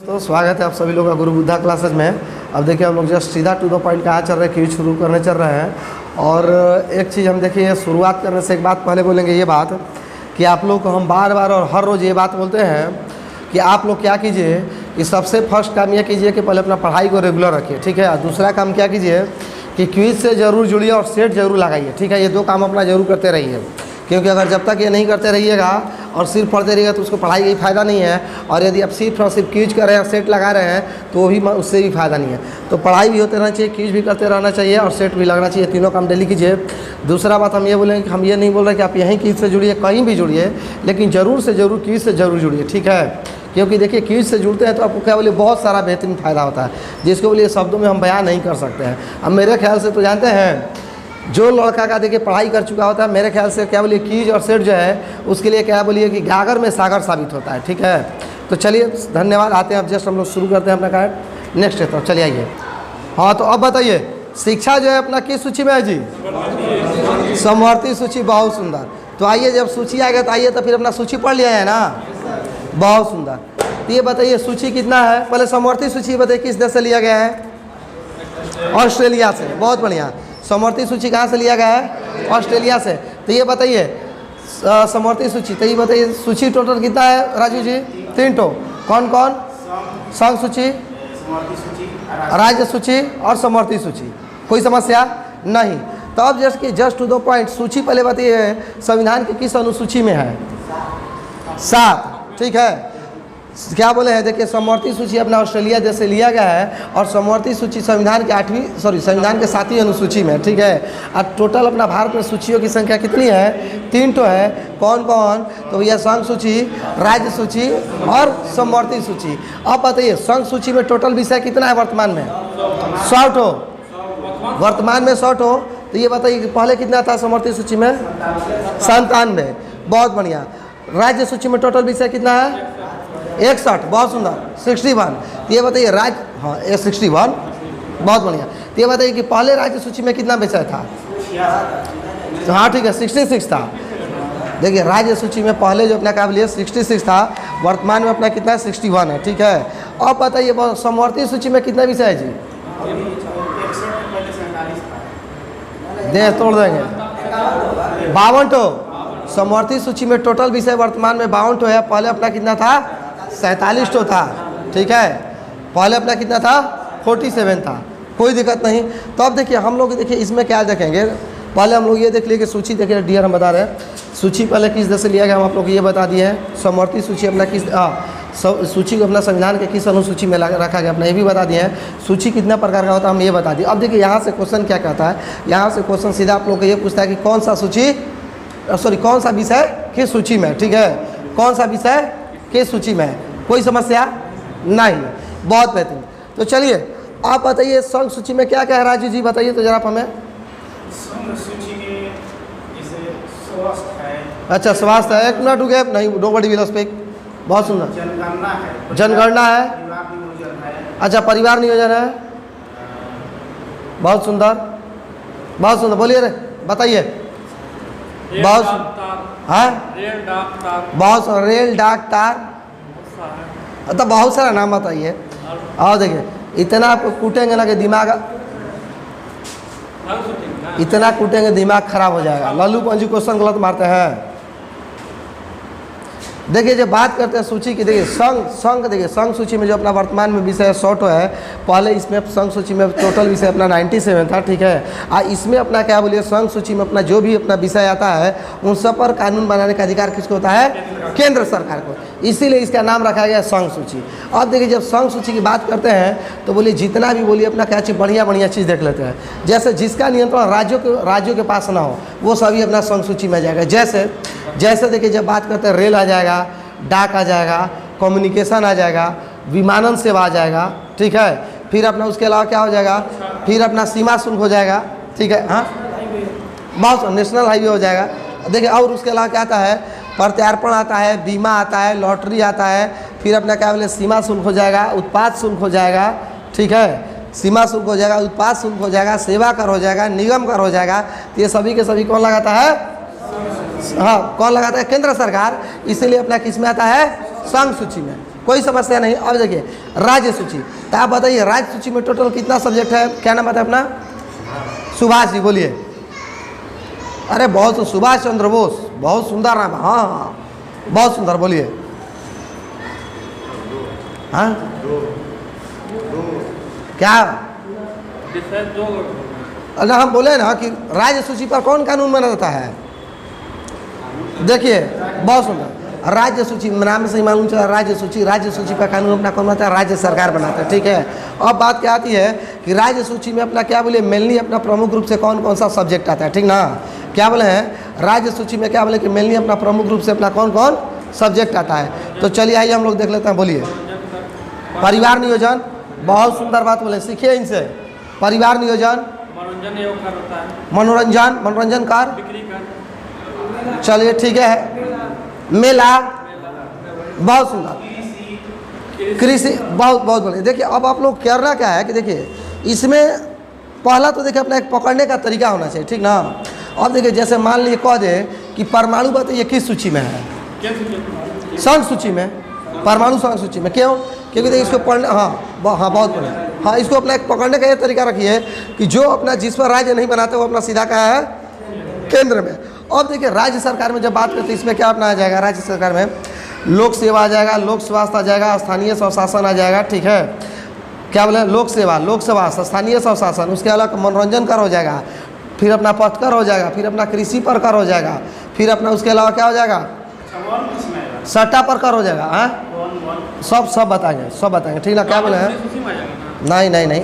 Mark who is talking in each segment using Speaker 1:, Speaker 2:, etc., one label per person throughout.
Speaker 1: तो स्वागत है आप सभी लोग का गुरु बुद्धा क्लासेज में। अब देखिए हम लोग जस्ट सीधा टू द पॉइंट कहाँ चल रहे हैं, क्विज शुरू करने चल रहे हैं। और एक चीज़ हम देखिए शुरुआत करने से एक बात पहले बोलेंगे, ये बात कि आप लोग को हम बार बार और हर रोज़ ये बात बोलते हैं कि आप लोग क्या कीजिए कि सबसे फर्स्ट काम ये कीजिए कि पहले अपना पढ़ाई को रेगुलर रखिए, ठीक है। दूसरा काम क्या कीजिए कि क्विज से ज़रूर जुड़िए और सेट ज़रूर लगाइए, ठीक है। ये दो काम अपना ज़रूर करते रहिए, क्योंकि अगर जब तक ये नहीं करते रहिएगा और सिर्फ पढ़ते रहिएगा तो उसको पढ़ाई का फ़ायदा नहीं है। और यदि आप सिर्फ और सिर्फ क्विज कर रहे हैं, सेट लगा रहे हैं, तो भी उससे भी फ़ायदा नहीं है। तो पढ़ाई भी होते रहना चाहिए, क्विज भी करते रहना चाहिए और सेट भी लगना चाहिए। तीनों काम डेली कीजिए। दूसरा बात हम ये बोलेंगे कि हम ये नहीं बोल रहे कि आप यहीं क्विज से जुड़िए, कहीं भी जुड़िए, लेकिन ज़रूर से ज़रूर क्विज से ज़रूर जुड़िए, ठीक है। क्योंकि देखिए क्विज से जुड़ते हैं तो आपको क्या बोलिए बहुत सारा बेहतरीन फ़ायदा होता है, जिसको बोलिए शब्दों में हम बयान नहीं कर सकते हैं। अब मेरे ख्याल से तो जानते हैं, जो लड़का का देखिए पढ़ाई कर चुका होता है, मेरे ख्याल से क्या बोलिए क्विज और सेट जो है उसके लिए क्या बोलिए कि गागर में सागर साबित होता है, ठीक है। तो चलिए धन्यवाद, आते हैं अब जस्ट हम लोग शुरू करते हैं अपना कार्ड नेक्स्ट है। तो चलिए आइए। हाँ तो अब बताइए शिक्षा जो है अपना किस सूची में है जी? समवर्ती सूची, बहुत सुंदर। तो आइए जब सूची आ गया तो आइए तो फिर अपना सूची पढ़ लिया है ना, बहुत सुंदर। तो ये बताइए सूची कितना है, पहले समवर्ती सूची बताइए किस देश से लिया गया है? ऑस्ट्रेलिया से, बहुत बढ़िया। समवर्ती सूची कहाँ से लिया गया है? ऑस्ट्रेलिया से। तो ये बताइए समवर्ती सूची, तो ये बताइए सूची टोटल कितना है राजू जी? 3 ठो। कौन कौन? संघ सूची, राज्य सूची और समवर्ती सूची। कोई समस्या नहीं। तो अब जस्ट टू द पॉइंट, सूची पहले बताइए संविधान की किस अनुसूची में है? 7, ठीक है। क्या बोले हैं देखिए समवर्ती सूची अपना ऑस्ट्रेलिया देश से लिया गया है और समवर्ती सूची संविधान के संविधान के 7वीं अनुसूची में, ठीक है। और टोटल अपना भारत में सूचियों की संख्या कितनी है? 3 ठो है। कौन कौन? तो भैया संघ सूची, राज्य सूची और समवर्ती सूची। अब बताइए संघ सूची में टोटल विषय कितना है वर्तमान में? 100 ठो, वर्तमान में 100 ठो। तो ये बताइए पहले कितना था समवर्ती सूची में? 97, बहुत बढ़िया। राज्य सूची में टोटल विषय कितना है? 61, बहुत सुंदर। 61। ये बताइए राज्य, हाँ 61, बहुत बढ़िया। तो ये बताइए कि पहले राज्य सूची में कितना विषय था? हाँ ठीक है, 66 था। देखिए राज्य सूची में पहले जो अपना क्या बोलिए 66 था, वर्तमान में अपना कितना है? 61 है, ठीक है। अब बताइए समवर्ती सूची में कितना विषय है जी? दे तोड़ देंगे 52 ठो। समवर्ती सूची में टोटल विषय वर्तमान में 52 ठो है। पहले अपना कितना था? 47 ठो था, ठीक है। पहले अपना कितना था? 47 था। कोई दिक्कत नहीं। तो अब देखिए हम लोग देखिए इसमें क्या देखेंगे, पहले हम लोग ये देख लिए कि सूची देखिए डियर हम बता रहे हैं सूची पहले किस देश से लिया गया, हम आप लोग ये बता दिए हैं। समवर्ती सूची अपना किस सूची को अपना संविधान के किस अनुसूची में रखा गया अपना ये भी बता दिए हैं। सूची कितना प्रकार का होता है हम ये बता दिए। अब देखिए यहाँ से क्वेश्चन क्या कहता है, यहाँ से क्वेश्चन सीधा आप लोग को ये पूछता है कि कौन सा सूची कौन सा विषय किस सूची में, ठीक है। कौन सा विषय किस सूची में है, कोई समस्या नहीं, बहुत बेहतरीन। तो चलिए आप बताइए संघ सूची में क्या क्या है राजू जी, बताइए तो जरा हमें।
Speaker 2: सूची में जैसे स्वास्थ्य है।
Speaker 1: अच्छा स्वास्थ्य है, 1 मिनट रुके, नहीं नोबडी विल स्पीक, बहुत सुंदर।
Speaker 2: जनगणना है,
Speaker 1: जनगणना है।
Speaker 2: परिवार नियोजन है।
Speaker 1: अच्छा परिवार नियोजन है, बहुत सुंदर, बहुत सुंदर। बोलिए रे बताइए। बहुत हाँ बहुत रेल डाक तार, तो बहुत सारा नाम बताइए। और देखिए इतना आपको कूटेंगे ना कि दिमाग, इतना कूटेंगे दिमाग खराब हो जाएगा। लल्लू पंजू क्वेश्चन गलत मारते हैं। देखिए जब बात करते हैं सूची की, देखिए संघ देखिए संघ सूची में जो अपना वर्तमान में विषय 100 है। पहले इसमें संघ सूची में टोटल विषय अपना 97 था, ठीक है। और इसमें अपना क्या बोलिए संघ सूची में अपना जो भी अपना विषय आता है उन सब पर कानून बनाने का अधिकार किसको होता है? केंद्र सरकार को। इसीलिए इसका नाम रखा गया संघ सूची। अब देखिए जब संघ सूची की बात करते हैं तो बोलिए जितना भी बोलिए अपना क्या चीज़ बढ़िया चीज़ देख लेते हैं। जैसे जिसका नियंत्रण राज्यों के पास ना हो वो सभी अपना संघ सूची में जाएगा। जैसे देखिए जब बात करते हैं रेल आ जाएगा, डाक आ जाएगा, कम्युनिकेशन आ जाएगा, विमानन सेवा आ जाएगा, ठीक है। फिर अपना उसके अलावा क्या हो जाएगा? फिर अपना सीमा शुल्क हो जाएगा, ठीक है। हाँ बहुत नेशनल हाईवे हो जाएगा। देखिए और उसके अलावा क्या आता है? प्रत्यार्पण आता है, बीमा आता है, लॉटरी आता है। फिर अपना क्या बोले सीमा शुल्क हो जाएगा, उत्पाद शुल्क हो जाएगा, ठीक है। सीमा शुल्क हो जाएगा, उत्पाद शुल्क हो जाएगा, सेवा कर हो जाएगा, निगम कर हो जाएगा। तो ये सभी के सभी कौन लगाता है? हाँ कौन लगाता है? केंद्र सरकार। इसीलिए अपना किस में आता है? संघ सूची में। कोई समस्या नहीं। अब देखिए राज्य सूची, तो आप बताइए राज्य सूची में टोटल कितना सब्जेक्ट है, क्या नाम है अपना? सुभाष जी, बोलिए। अरे बहुत, सुभाष चंद्र बोस, बहुत सुंदर नाम है। हाँ हाँ बहुत सुंदर, बोलिए। हाँ क्या? अगर हम बोले ना कि राज्य सूची पर कौन कानून बना जाता है, देखिए बहुत सुंदर, राज्य सूची नाम से ही मालूम चला, राज्य सूची का कानून अपना कौन बनाता है? राज्य सरकार बनाता है, ठीक है। अब बात क्या आती है कि राज्य सूची में अपना क्या बोले, मेनली अपना प्रमुख रूप से कौन कौन सा सब्जेक्ट आता है, ठीक ना? क्या बोले हैं राज्य सूची में, क्या बोले कि मेनली अपना प्रमुख रूप से अपना कौन कौन सब्जेक्ट आता है। तो चलिए आइए हम लोग देख लेते हैं, बोलिए। परिवार नियोजन, बहुत सुंदर बात बोले, सीखिए इनसे। परिवार नियोजन, मनोरंजन कार्य, चलिए ठीक है। मेला, बहुत सुंदर। कृषि, बहुत बहुत बोले। देखिए अब आप लोग करना क्या है कि देखिए इसमें पहला तो देखिए अपना एक पकड़ने का तरीका होना चाहिए, ठीक ना? अब देखिए जैसे मान लीजिए कह दे कि परमाणु बताइए किस सूची में है? संघ सूची में, परमाणु संघ सूची में। क्यों? क्योंकि देखिए इसको पढ़ने, हाँ बहुत पढ़े, हाँ इसको अपना एक पकड़ने का ये तरीका रखिए कि जो अपना जिस पर राज्य नहीं बनाते वो अपना सीधा कहाँ है? केंद्र में। अब देखिए राज्य सरकार में जब बात करते हैं इसमें क्या अपना आ जाएगा? राज्य सरकार में लोक सेवा आ जाएगा, लोक स्वास्थ्य आ जाएगा, स्थानीय स्वशासन आ जाएगा, ठीक है। क्या बोले? लोक सेवा, स्थानीय स्वशासन, उसके अलावा मनोरंजन कर हो जाएगा, फिर अपना पथ कर हो जाएगा, फिर अपना कृषि पर कर हो जाएगा, फिर अपना उसके अलावा क्या हो जाएगा? सट्टा पर कर हो जाएगा। हाँ सब बताएंगे, ठीक ना? क्या बोले हैं? नहीं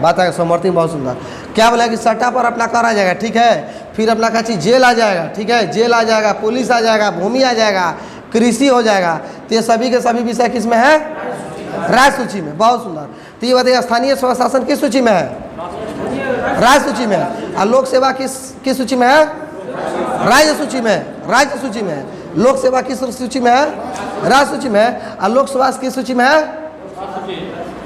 Speaker 1: बताएंगे, समर्थी बहुत सुंदर। क्या बोला कि सट्टा पर अपना कर आ जाएगा, ठीक है। फिर अपना क्या चीज़, जेल आ जाएगा, ठीक है, जेल आ जाएगा, पुलिस आ जाएगा, भूमि आ जाएगा, कृषि हो जाएगा। तो ये सभी के सभी विषय किस में है? राज्य सूची में, बहुत सुंदर। तो ये बताइए स्थानीय स्वशासन किस सूची में है? राज्य सूची में है। और लोक सेवा किस सूची में है? राज्य सूची में। लोक सेवा किस सूची में है? राज्य सूची में है। और लोक स्वास्थ्य किस सूची में है?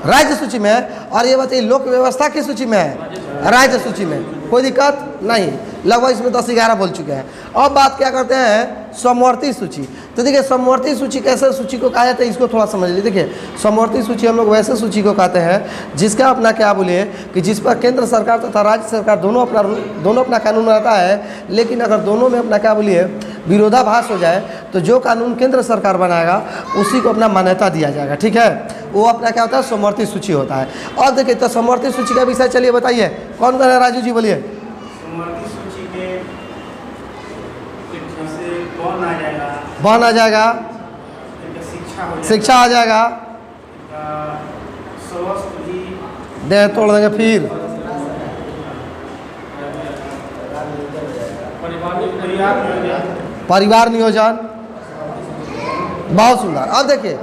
Speaker 1: राज्य सूची में है। और ये बताइए लोक व्यवस्था किस सूची में है? राज्य सूची में। कोई दिक्कत नहीं, लगभग इसमें 10-11 बोल चुके हैं। अब बात क्या करते हैं? समवर्ती सूची। तो देखिए समवर्ती सूची कैसे सूची को कहा जाता है, इसको थोड़ा समझ लीजिए। देखिए समवर्ती सूची हम लोग वैसे सूची को कहते हैं जिसका अपना क्या बोलिए कि जिस पर केंद्र सरकार तथा राज्य सरकार दोनों अपना कानून रहता है, लेकिन अगर दोनों में अपना क्या बोलिए विरोधाभास हो जाए तो जो कानून केंद्र सरकार बनाएगा उसी को अपना मान्यता दिया जाएगा, ठीक है। वो अपना क्या होता है? समवर्ती सूची होता है। और देखिए तो समवर्ती सूची का विषय चलिए बताइए, कौन कौन है? राजू जी बोलिए।
Speaker 2: समवर्ती सूची में जैसे वन आ जाएगा,
Speaker 1: शिक्षा आ जाएगा,
Speaker 2: स्वास्थ्य भी,
Speaker 1: देह तोड़ देंगे, फिर परिवार नियोजन, बहुत सुंदर। अब देखिए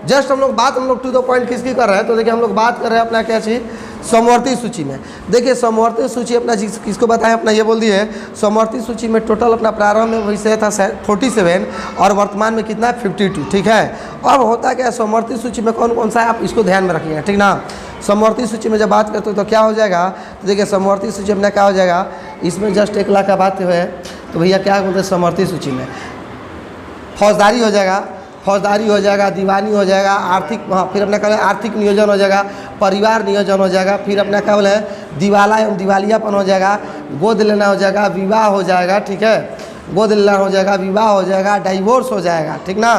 Speaker 1: जस्ट हम लोग टू द पॉइंट किसकी कर रहे हैं? तो देखिए हम लोग बात कर रहे हैं अपना क्या चीज़? समवर्ती सूची में। देखिए समवर्ती सूची अपना किसको बताएं? अपना ये बोल दिए समवर्ती सूची में टोटल अपना प्रारंभ में विषय था 47 और वर्तमान में कितना है? 52, ठीक है। अब होता क्या है समवर्ती सूची में कौन कौन सा है, आप इसको ध्यान में रखिएगा, ठीक ना। समवर्ती सूची में जब बात करते हो तो क्या हो जाएगा? तो देखिए समवर्ती सूची अपना क्या हो जाएगा? इसमें जस्ट 1 लाख का बात है तो भैया क्या बोलते हैं समवर्ती सूची में? फौजदारी हो जाएगा, दीवानी हो जाएगा, आर्थिक, हाँ फिर अपना क्या आर्थिक नियोजन हो जाएगा, परिवार नियोजन हो जाएगा, फिर अपना क्या बोले दिवाला एवं दिवालियापन हो जाएगा, गोद लेना हो जाएगा, विवाह हो जाएगा, ठीक है, गोद लेना हो जाएगा, विवाह हो जाएगा, डाइवोर्स हो जाएगा, ठीक ना।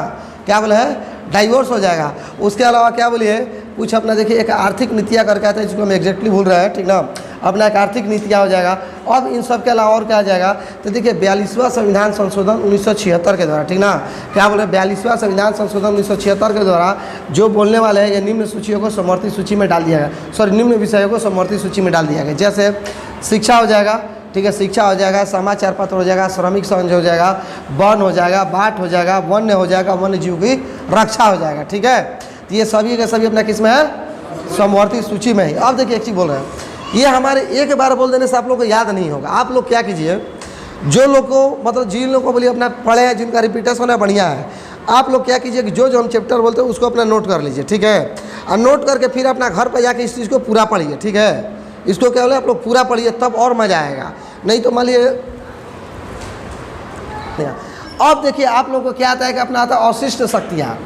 Speaker 1: क्या बोले हैं? डाइवोर्स हो जाएगा। उसके अलावा क्या बोलिए कुछ अपना देखिए एक आर्थिक नीतियाँ करके आता है जिसको हम एग्जैक्टली भूल रहे हैं, ठीक ना। अपना एक आर्थिक नीतियाँ हो जाएगा। अब इन सब के अलावा और क्या आ जाएगा? तो देखिए 42वां संविधान संशोधन 1976 के द्वारा, ठीक ना। क्या बोले? 42वां संविधान संशोधन 1976 के द्वारा जो बोलने वाले हैं ये निम्न सूचियों को समवर्ती सूची में डाल दिया गया, निम्न विषयों को समवर्ती सूची में डाल दिया गया। जैसे शिक्षा हो जाएगा, ठीक है, शिक्षा हो जाएगा, समाचार पत्र हो जाएगा, श्रमिक संघ हो जाएगा, वन हो जाएगा, बाट हो जाएगा, वन्य हो जाएगा, वन्य जीव की रक्षा हो जाएगा, ठीक है। तो ये सभी के सभी अपना किस में है? समवर्ती सूची में ही। अब देखिए एक चीज़ बोल रहे हैं, ये हमारे एक बार बोल देने से आप लोग को याद नहीं होगा। आप लोग क्या कीजिए, जो लोग को मतलब जिन लोग को बोलिए अपना पढ़े हैं, जिनका रिपीटेशन है बढ़िया है, आप लोग क्या कीजिए कि जो हम चैप्टर बोलते हैं उसको अपना नोट कर लीजिए, ठीक है। और नोट करके फिर अपना घर पर जाके इस चीज़ को पूरा पढ़िए, ठीक है। इसको क्या बोले आप लोग पूरा पढ़िए, तब और मज़ा आएगा। नहीं तो मान लीजिए अब देखिए आप लोग को क्या आता है कि अपना आता है अवशिष्ट शक्तियाँ।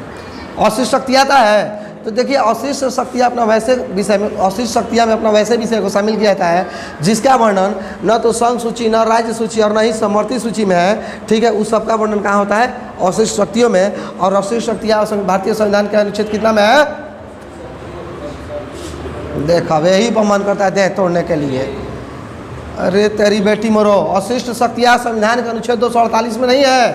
Speaker 1: अवशिष्ट शक्ति आता है। तो देखिए अवशिष्ट शक्तियाँ अपना वैसे विषय में, अवशिष्ट शक्तियाँ में अपना वैसे विषय को शामिल किया जाता है जिसका वर्णन न तो संघ सूची, न राज्य सूची और न ही समवर्ती सूची में है। ठीक है, उस सब का वर्णन कहाँ होता है? अवशिष्ट शक्तियों में। और अवशिष्ट शक्तियाँ भारतीय संविधान के अनुच्छेद कितना में है? देखा यही पर मन करता है देह तोड़ने के लिए। अरे तेरी बेटी मरो, अवशिष्ट शक्तियाँ संविधान के अनुच्छेद 248 में नहीं है।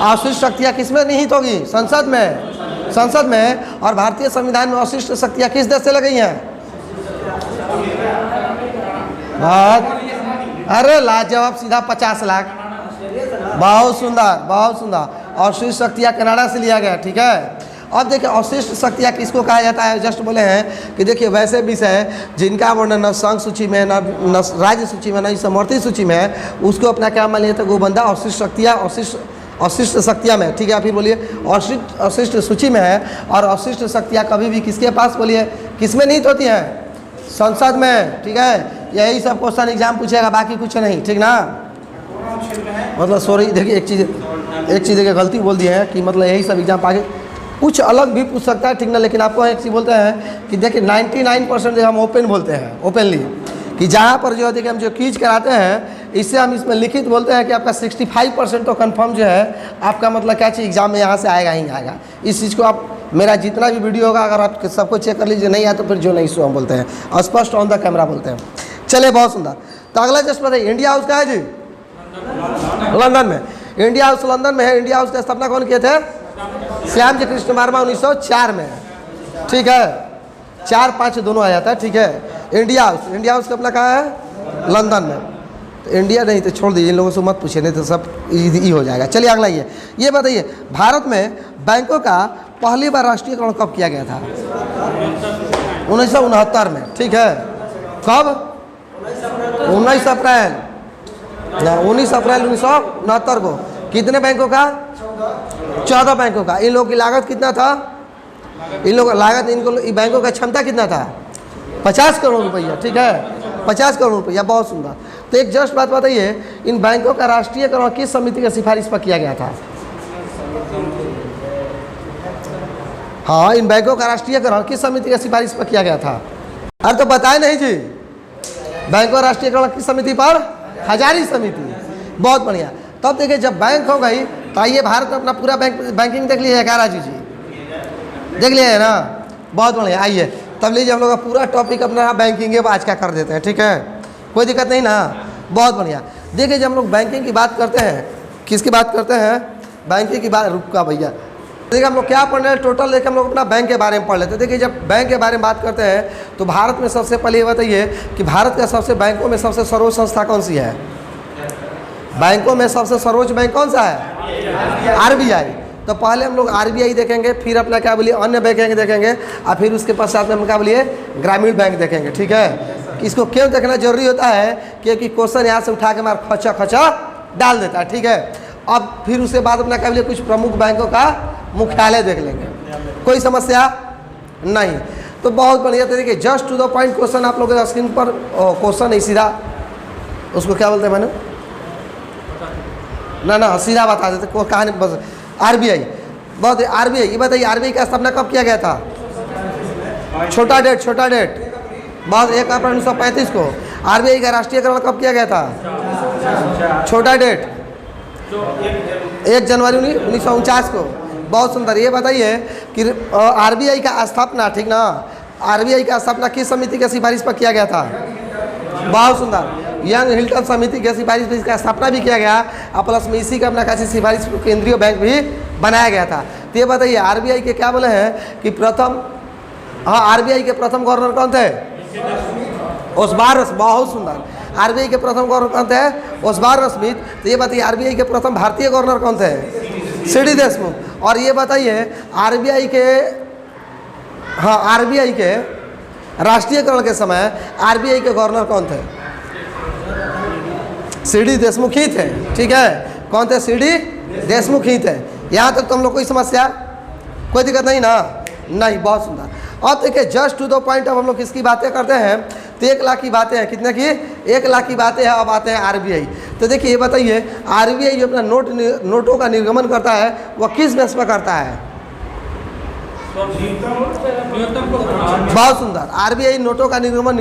Speaker 1: अवशिष्ट शक्तियाँ किस में निहित होगी? संसद में। संसद में। और भारतीय संविधान में अवशिष्ट शक्तियाँ किस देश से लगाई हैं? अरे लाजवाब, सीधा 50 लाख। बहुत सुंदर, बहुत सुंदर। अवशिष्ट शक्तियाँ कनाडा से लिया गया। ठीक है, अब देखिए अवशिष्ट शक्तियाँ किसको कहा जाता है? जस्ट बोले हैं कि देखिए वैसे विषय जिनका वर्णन न संघ सूची में, न राज्य सूची में, न ही समवर्ती सूची में है, उसको अपना क्या मान लिया? तो वो बंदा अवशिष्ट शक्तियाँ, अवशिष्ट शक्तियाँ में। ठीक है, फिर बोलिए अवशिष्ट सूची में है। और अवशिष्ट शक्तियाँ कभी भी किसके पास, बोलिए किस में निहित होती हैं? संसद में। ठीक है, यही सब क्वेश्चन एग्जाम पूछेगा, बाकी कुछ नहीं। ठीक ना, मतलब सॉरी, देखिए एक चीज़ देखिए गलती बोल दी है कि मतलब यही सब एग्जाम आगे कुछ अलग भी पूछ सकता है। ठीक ना, लेकिन आपको एक चीज़ बोलते हैं कि देखिए 99% हम ओपन बोलते हैं, ओपनली, कि जहाँ पर जो है देखिए हम जो क्विज कराते हैं इससे हम इसमें लिखित बोलते हैं कि आपका 65% तो कंफर्म जो है आपका मतलब क्या चीज़ एग्जाम में यहाँ से आएगा ही आएगा। इस चीज़ को आप मेरा जितना भी वीडियो होगा अगर आप सबको चेक कर लीजिए, नहीं आया तो फिर जो नहीं सो हम बोलते हैं, स्पष्ट ऑन द कैमरा बोलते हैं। चलिए बहुत सुंदर। तो अगला जस्ट बताइए, इंडिया हाउस कहाँ है जी? लंदन में। इंडिया हाउस लंदन में है। इंडिया हाउस की स्थापना कौन किए थे? श्याम जी कृष्ण वर्मा 1904 में। ठीक है, 4-5 दोनों आ जाता है। ठीक है, इंडिया हाउस का अपना कहाँ है? लंदन में। तो इंडिया नहीं तो छोड़ दीजिए, इन लोगों से मत पूछिए, नहीं तो सब ई हो जाएगा। चलिए अगला ये बताइए, भारत में बैंकों का पहली बार राष्ट्रीयकरण कब किया गया था? 1969 में। ठीक है, कब? 19 अप्रैल 1969 को। कितने बैंकों का? 14 बैंकों का। इन लोगों की लागत कितना था? इन लोगों का लागत, इनको बैंकों का क्षमता कितना था? 50 करोड़ रुपया। ठीक है, 50 करोड़ रुपया। बहुत सुंदर। तो एक जस्ट बात बताइए, इन बैंकों का राष्ट्रीयकरण किस समिति की सिफारिश पर किया गया था? हाँ, इन बैंकों का राष्ट्रीयकरण किस समिति की सिफारिश पर किया गया था? अरे तो बताए नहीं जी, बैंकों का राष्ट्रीयकरण किस समिति पर? हजारी समिति। बहुत बढ़िया। तब देखिए जब बैंक हो गई तो आइए भारत में अपना पूरा बैंकिंग देख लिया है क्या राजू जी? देख लिया है ना? बहुत बढ़िया। आइए तब लीजिए हम लोग का पूरा टॉपिक अपना बैंकिंग आज का कर देते हैं। ठीक है, कोई दिक्कत नहीं ना? बहुत बढ़िया। देखिए जब हम लोग बैंकिंग की बात करते हैं, किसकी बात करते हैं? बैंकिंग की बात। रुका भैया, देखिए हम लोग क्या पढ़ रहे हैं टोटल, देखिए हम लोग अपना बैंक के बारे में पढ़ लेते हैं। देखिए जब बैंक के बारे में बात करते हैं तो भारत में सबसे पहले ये बताइए कि भारत का सबसे बैंकों में सबसे सर्वोच्च संस्था कौन सी है? बैंकों में सबसे सर्वोच्च बैंक कौन सा है? आरबीआई। तो पहले हम लोग आरबीआई देखेंगे, फिर अपना क्या बोलिए अन्य बैंक देखेंगे, और फिर उसके पश्चात में हम क्या बोलिए ग्रामीण बैंक देखेंगे। ठीक है, इसको क्यों देखना जरूरी होता है? क्योंकि क्वेश्चन यहाँ से उठा के मार खचा डाल देता है। ठीक है, अब फिर उसके बाद अपना क्या बोलिए कुछ प्रमुख बैंकों का मुख्यालय देख लेंगे। कोई समस्या नहीं? तो बहुत बढ़िया तरीके, just to the point question आप लोगों के स्क्रीन पर क्वेश्चन नहीं, सीधा उसको क्या बोलते हैं मैंने ना सीधा बता देते कहानी बस। आरबीआई, बहुत आरबीआई, ये बताइए आरबीआई का स्थापना कब किया गया था? छोटा डेट बहुत 1 अप्रैल 1935 को। आरबीआई का राष्ट्रीयकरण कब किया गया था? छोटा डेट 1 जनवरी 1949 को। बहुत सुंदर। ये बताइए कि आरबीआई का स्थापना, ठीक ना, आरबीआई का स्थापना किस समिति की सिफारिश पर किया गया था? बहुत सुंदर, यंग हिल्टन समिति की सिफारिश पर इसका स्थापना भी किया गया, और प्लस में इसी का अपना कैसी सिफारिश केंद्रीय बैंक भी बनाया गया था। तो ये बताइए आरबीआई के क्या बोले हैं कि प्रथम, हाँ आरबीआई के प्रथम गवर्नर कौन थे? ओस्बार। बहुत सुंदर। आरबीआई के प्रथम गवर्नर कौन थे? ओस्बार स्मिथ। तो ये बताइए आरबीआई के प्रथम भारतीय गवर्नर कौन थे? सीडी देशमुख। और ये बताइए आरबीआई के, हाँ आरबीआई के राष्ट्रीयकरण के समय आरबीआई के गवर्नर कौन थे? सीडी देशमुख ही थे। ठीक है, कौन थे? सीडी देशमुख ही थे। यहाँ तक तो हम लोग कोई समस्या, कोई दिक्कत नहीं ना? नहीं। बहुत सुंदर। अब देखिए जस्ट टू द पॉइंट, अब हम लोग किसकी बातें करते हैं तो 1 लाख की बातें हैं। कितने की? 1 लाख की बातें हैं। अब आते हैं आरबीआई। तो देखिए ये बताइए आरबीआई जो अपना नोटों का निर्गमन करता है वह किस बेस पर करता है? बहुत सुंदर। आरबीआई नोटों का निर्गमन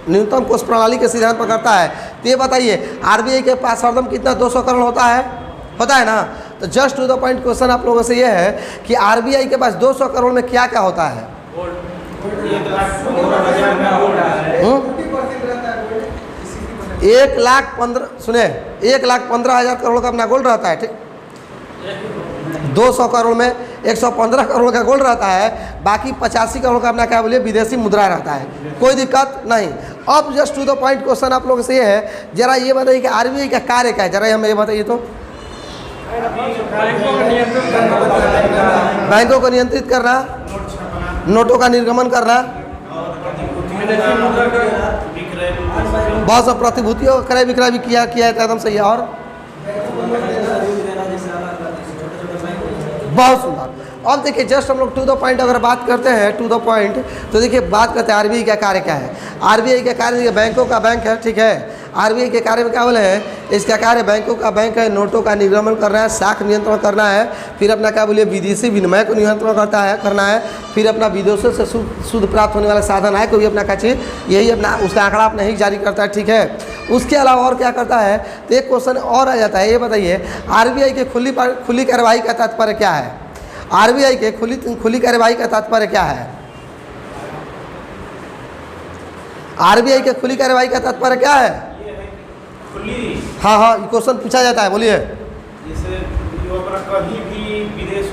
Speaker 1: न्यूनतम कोष प्रणाली के सिद्धांत पर करता है। तो ये बताइए आरबीआई के पास हरदम कितना 200 करोड़ होता है ना। तो just to the point question आप लोगों से ये है कि आरबीआई के पास 200 करोड़ में क्या क्या होता है? 1,15,000 करोड़ का अपना गोल्ड रहता है। ठीक, 200 करोड़ में 115 करोड़ का गोल्ड रहता है, बाकी 85 करोड़ का अपना क्या बोलिए विदेशी मुद्रा रहता है। कोई दिक्कत नहीं। अब just to the point question आप लोगों से ये है, जरा ये बताइए कि आरबीआई का कार्य क्या है, जरा हमें ये बताइए तो। बैंकों को नियंत्रित करना, नोटों का निर्गमन करना, बहुत सब प्रतिभूतियों का क्रय विक्रय भी किया है, एकदम सही है। और बहुत सुंदर। अब देखिए जस्ट हम लोग टू द पॉइंट अगर बात करते हैं, टू द पॉइंट, तो देखिए बात करते हैं आरबीआई का कार्य क्या है। आरबीआई का कार्य देखिए बैंकों का बैंक है, ठीक है। आरबीआई के कार्य में क्या बोले हैं, इसका कार्य बैंकों का बैंक है, नोटों का निर्गमन करना है, साख नियंत्रण करना है, फिर अपना क्या बोलिए विदेशी विनिमय को नियंत्रण करना है, फिर अपना विदेशों से शुद्ध प्राप्त होने वाला साधन है कोई अपना क्या चीज़, यही अपना उसका आंकड़ा अपना ही जारी करता है, ठीक है। उसके अलावा और क्या करता है, तो एक क्वेश्चन और आ जाता है, ये बताइए आरबीआई के खुली कार्यवाही का तात्पर्य क्या है? आरबीआई के खुली कार्यवाही का तात्पर्य क्या है? आरबीआई के खुली कार्यवाही का तात्पर्य क्या है? हाँ, क्वेश्चन पूछा जाता है, बोलिए।
Speaker 2: जैसे कहीं भी विदेश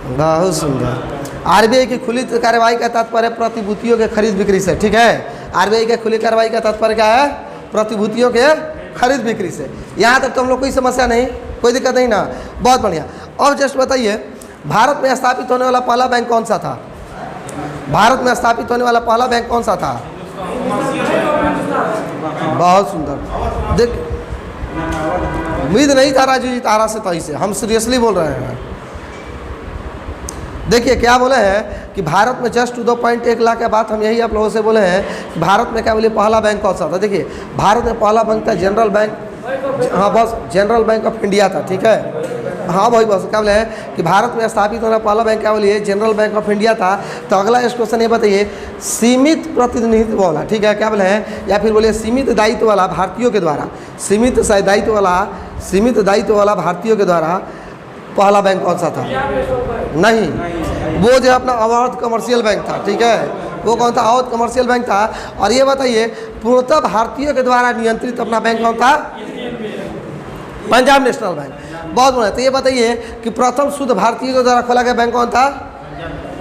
Speaker 1: बहुत सुंदर। आरबीआई की खुली कार्यवाही का तात्पर्य प्रतिभूतियों के खरीद बिक्री से, ठीक है। आरबीआई के खुली कार्यवाही का तात्पर्य क्या है? प्रतिभूतियों के खरीद बिक्री से। यहाँ तक तो हम लोग कोई समस्या नहीं, कोई दिक्कत नहीं ना, बहुत बढ़िया। अब जस्ट बताइए भारत में स्थापित होने वाला पहला बैंक कौन सा था? भारत में स्थापित होने वाला पहला बैंक कौन सा था? बहुत सुंदर। देख उम्मीद नहीं था राजू जी तारा से, तो से हम सीरियसली बोल रहे हैं। देखिए क्या बोले हैं कि भारत में just to the point 1 lakh के बात हम यही आप लोगों से बोले हैं कि भारत में क्या बोले पहला बैंक कौन सा था। देखिए भारत में पहला बैंक था जनरल बैंक, हाँ बस जनरल बैंक ऑफ इंडिया था, ठीक है। हाँ भाई बस क्या बोले हैं कि भारत में स्थापित होना पहला बैंक क्या बोलिए जनरल बैंक ऑफ इंडिया था। तो अगला इस क्वेश्चन ये बताइए सीमित प्रतिनिधित्व वाला, ठीक है, क्या बोले हैं, या फिर बोलिए सीमित दायित्व वाला भारतीयों के द्वारा, सीमित दायित्व वाला भारतीयों के द्वारा पहला बैंक कौन सा था? नहीं, वो जो अपना अवैध कमर्शियल बैंक था, ठीक है, वो कौन था? अवैध कमर्शियल बैंक था। और ये बताइए पूर्णतः भारतीयों के द्वारा नियंत्रित अपना बैंक कौन था? Punjab national bank. बहुत बढ़िया। तो ये बताइए कि प्रथम शुद्ध भारतीयों के द्वारा खोला गया बैंक कौन था?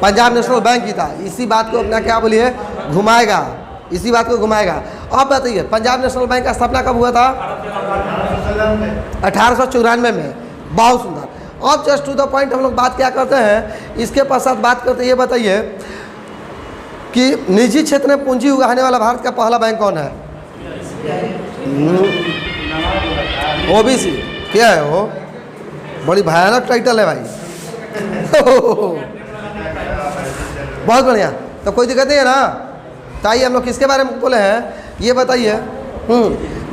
Speaker 1: पंजाब नेशनल बैंक ही था। इसी बात को अपना क्या बोलिए घुमाएगा, इसी बात को घुमाएगा। अब बताइए पंजाब नेशनल बैंक का स्थापना कब हुआ था? 1894 में। बहुत सुंदर। अब जस्ट टू द पॉइंट हम लोग बात क्या करते हैं, इसके पश्चात बात करते हैं, ये बताइए कि निजी क्षेत्र में पूंजी उगाने वाला भारत का पहला बैंक कौन है? ओबीसी। क्या है वो? बड़ी भयानक टाइटल है भाई। बहुत बढ़िया। तो कोई दिक्कत नहीं है ना। तो आइए हम लोग किसके बारे में बोले हैं, ये बताइए।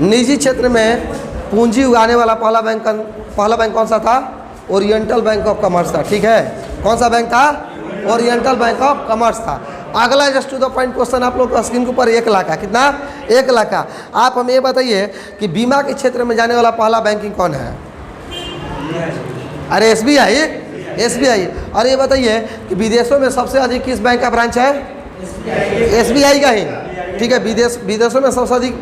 Speaker 1: निजी क्षेत्र में पूंजी उगाने वाला पहला बैंक कौन सा था? ओरिएंटल बैंक ऑफ कॉमर्स था, ठीक है। कौन सा बैंक था? ओरिएंटल बैंक ऑफ कॉमर्स था। अगला just to the point question आप लोग स्क्रीन के ऊपर 1 लाख का, कितना? 1 लाख का। आप हमें ये बताइए कि बीमा के क्षेत्र में जाने वाला पहला बैंकिंग कौन है? अरे एसबीआई। और ये बताइए कि विदेशों में सबसे अधिक किस बैंक का ब्रांच है? एसबीआई का ही, ठीक है। विदेशों में सबसे अधिक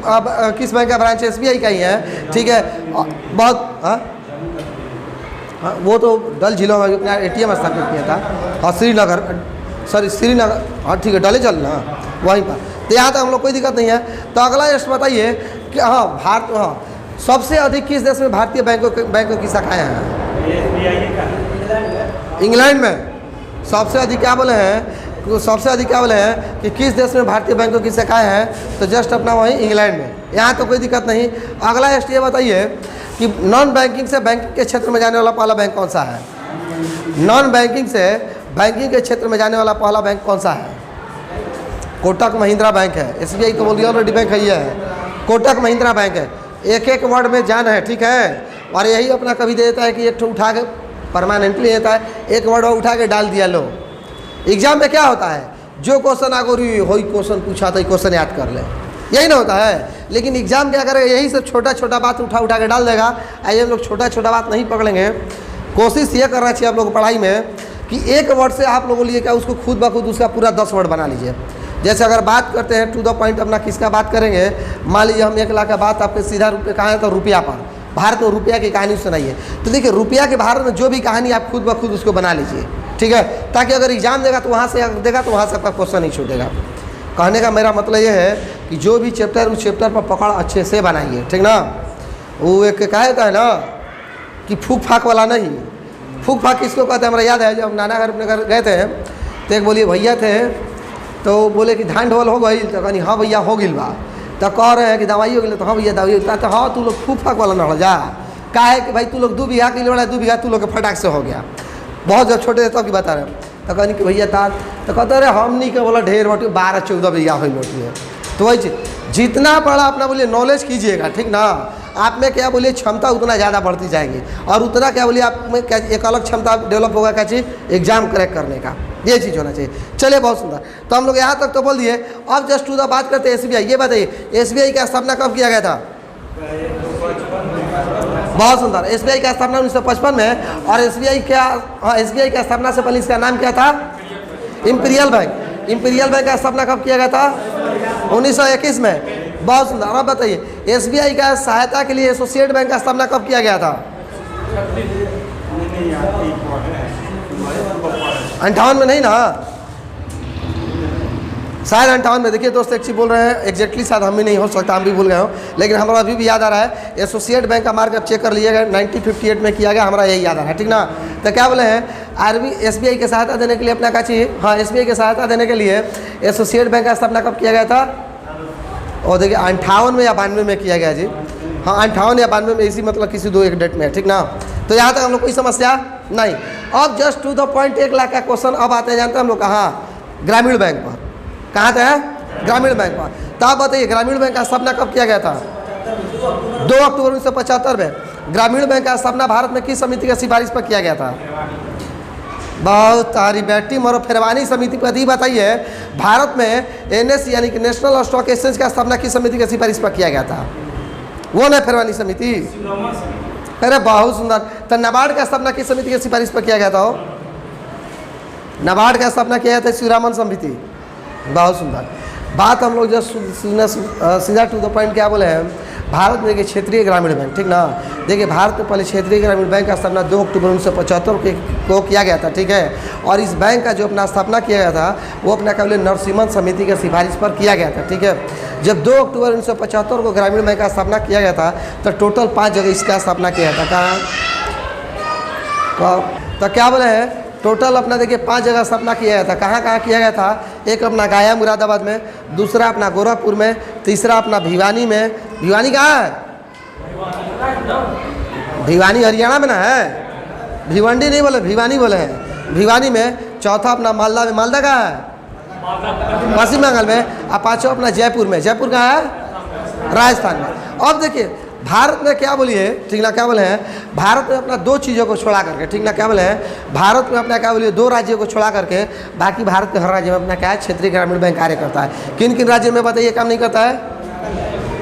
Speaker 1: किस बैंक का ब्रांच है? एसबीआई का ही है, ठीक है। बहुत हाँ, वो तो डल झीलों में अपना एटीएम स्थापित किया था। और श्रीनगर, हाँ ठीक है, डले चल ना वहीं पर। तो यहाँ तक हम लोग कोई दिक्कत नहीं है। तो अगला जस्ट बताइए कि सबसे अधिक किस देश में भारतीय बैंकों की शाखाएँ हैं? इंग्लैंड में। सबसे अधिक क्या बोले हैं कि किस देश में भारतीय बैंकों की शाखाएँ हैं? तो जस्ट अपना वहीं इंग्लैंड में। यहाँ तो कोई दिक्कत नहीं। अगला जस्ट ये बताइए कि नॉन बैंकिंग से बैंकिंग के क्षेत्र में जाने वाला पहला बैंक कौन सा है? नॉन बैंकिंग से बैंकिंग के क्षेत्र में जाने वाला पहला बैंक कौन सा है? कोटक महिंद्रा बैंक है। एसबीआई तो बोल दिया ऑलरेडी, बैंक है, ये है कोटक महिंद्रा बैंक है। एक वर्ड में जान है, ठीक है। और यही अपना कभी दे देता है कि एक उठा के परमानेंटली होता है, एक वर्ड उठा के डाल दिया लो। एग्जाम में क्या होता है, जो क्वेश्चन आगो रही वही क्वेश्चन पूछा तो क्वेश्चन याद कर ले, यही ना होता है। लेकिन एग्जाम क्या करेगा, यही सब छोटा छोटा बात उठा के डाल देगा। आइए हम लोग छोटा छोटा बात नहीं पकड़ेंगे। कोशिश ये करना चाहिए आप लोग पढ़ाई में कि एक वर्ड से आप लोगों लिए क्या उसको खुद ब खुद उसका पूरा 10 वर्ड बना लीजिए। जैसे अगर बात करते हैं टू द पॉइंट अपना किसका बात करेंगे, मान लीजिए हम 1 लाख का बात आपके सीधा रूप में कहा है तो रुपया पर, भारत में रुपया की कहानी सुनाइए। तो देखिए रुपया के भारत में जो भी कहानी आप खुद ब खुद उसको बना लीजिए, ठीक है, ताकि अगर एग्जाम देगा तो वहाँ से देगा तो वहाँ से आपका क्वेश्चन नहीं छूटेगा। कहने का मेरा मतलब ये है कि जो भी चैप्टर उस चैप्टर पर पकड़ अच्छे से बनाइए, ठीक ना। वो एक कहा होता है ना कि फूक फाक वाला नहीं, फूक फाक किसको कहते हैं, हमारा याद है जब नाना घर अपने घर गए थे तो एक बोलिए भैया थे तो बोले कि धान ढोल हो गई, तो कहनी हाँ भैया हो गिल बा, तो कह रहे हैं कि दवाई हो गई, तो हाँ भैया दवाई होता है, तो हाँ तू लोग फूक फाक वाला ना हो जा, का है कि भाई तू लोग 2 बीघा के लिए 2 बीघा तू लोग के फटाक से हो गया, बहुत जब छोटे थे तब की बता रहे हैं। तो कहनी कि भैया तार, तो कहते अरे हम नहीं के बोला ढेर रोटी 12-14 बीघा हुई रोटी है। तो वही चीज़ जितना बड़ा अपना बोलिए नॉलेज कीजिएगा, ठीक ना, आप में क्या बोलिए क्षमता उतना ज़्यादा बढ़ती जाएगी और उतना क्या बोलिए आप में क्या एक अलग क्षमता डेवलप होगा, क्या चीज़ एग्जाम क्रैक करने का, ये चीज़ होना चाहिए। चलिए बहुत सुंदर, तो हम लोग यहाँ तक तो बोल दिए। अब जस्ट टू द बात करते हैं SBI। ये बताइए SBI का स्थापना कब किया गया था? बहुत सुंदर, SBI का स्थापना 1955 में। और SBI क्या, हाँ SBI का स्थापना से पहले इसका नाम क्या था? Imperial bank. इंपीरियल बैंक का स्थापना कब किया गया था? 1921 में। बहुत सुंदर। अब बताइए SBI का सहायता के लिए एसोसिएट बैंक का स्थापना कब किया गया था? 58 में नहीं ना, शायद 58 में। देखिए दोस्त एक चीज़ बोल रहे हैं एग्जैक्टली, शायद हम भी नहीं हो सकता, हम भी भूल गए हो, लेकिन हमारा अभी भी याद आ रहा है एसोसिएट बैंक का मार्कअप चेक कर लीजिएगा 1958 में किया गया, हमारा यही याद आ रहा है, ठीक ना। तो क्या बोले हैं SBI की सहायता देने के लिए अपना क्या चाहिए, हाँ SBI की सहायता देने के लिए एसोसिएट बैंक का स्थापना कब किया गया था? और देखिए 58 में या 92 में किया गया जी, हाँ 58 या 92 में, इसी मतलब किसी 2-1 डेट में है, ठीक ना। तो यहाँ तक हम लोग कोई समस्या नहीं। अब just to the point 1 lakh का क्वेश्चन अब आते हैं, जानते हैं हम लोग कहाँ? ग्रामीण बैंक पर। कहाँ थे? ग्रामीण बैंक पर। तो आप बताइए ग्रामीण बैंक का स्थापना कब किया गया था? 2 अक्टूबर 1975 में। ग्रामीण बैंक का स्थापना भारत में किस समिति की सिफारिश पर किया गया था? बहुत तारी बेटी मोरो फिरवानी समिति पर। ही बताइए भारत में NS यानी कि नेशनल स्टॉक एक्सचेंज का स्थापना किस समिति की सिफारिश पर किया गया था? वो ना फिरवानी समिति। अरे बहुत सुंदर। तो नाबार्ड का स्थापना किस समिति की सिफारिश पर किया गया था? नाबार्ड का स्थापना किया गया था शिवरामन समिति। बहुत सुंदर बात। हम लोग जस्ट सीधा टू द पॉइंट क्या बोले हैं, भारत में देखिए क्षेत्रीय ग्रामीण बैंक, ठीक ना। देखिए भारत में पहले क्षेत्रीय ग्रामीण बैंक का स्थापना 2 अक्टूबर 1975 को किया गया था, ठीक है। और इस बैंक का जो अपना स्थापना किया गया था वो अपना क्या बोले नरसिम्हन समिति के सिफारिश पर किया गया था, ठीक है। जब 2 अक्टूबर 1975 को ग्रामीण बैंक का स्थापना किया गया था तो टोटल 5 जगह इसका स्थापना किया था। कहाँ? तो क्या बोले हैं टोटल अपना देखिए 5 जगह स्थापना किया गया था। कहाँ कहाँ किया गया था? एक अपना गया मुरादाबाद में, दूसरा अपना गोरखपुर में, तीसरा अपना भिवानी में। भिवानी कहाँ है? भिवानी हरियाणा में ना है, भिवंडी नहीं बोले, भिवानी बोले हैं, भिवानी में। चौथा अपना मालदा में। मालदा कहाँ है? पश्चिम बंगाल में। और 5वां अपना जयपुर में। जयपुर कहाँ है? राजस्थान में। अब देखिए भारत में क्या बोलिए, ठीक ना, क्या बोले हैं भारत में अपना 2 चीज़ों को छोड़ा करके, ठीक ना, क्या बोले हैं भारत में अपना क्या बोलिए 2 राज्यों को छोड़ा करके बाकी भारत के हर राज्य में अपना क्या है क्षेत्रीय ग्रामीण बैंक कार्य करता है। किन किन राज्यों में बताइए काम नहीं करता है?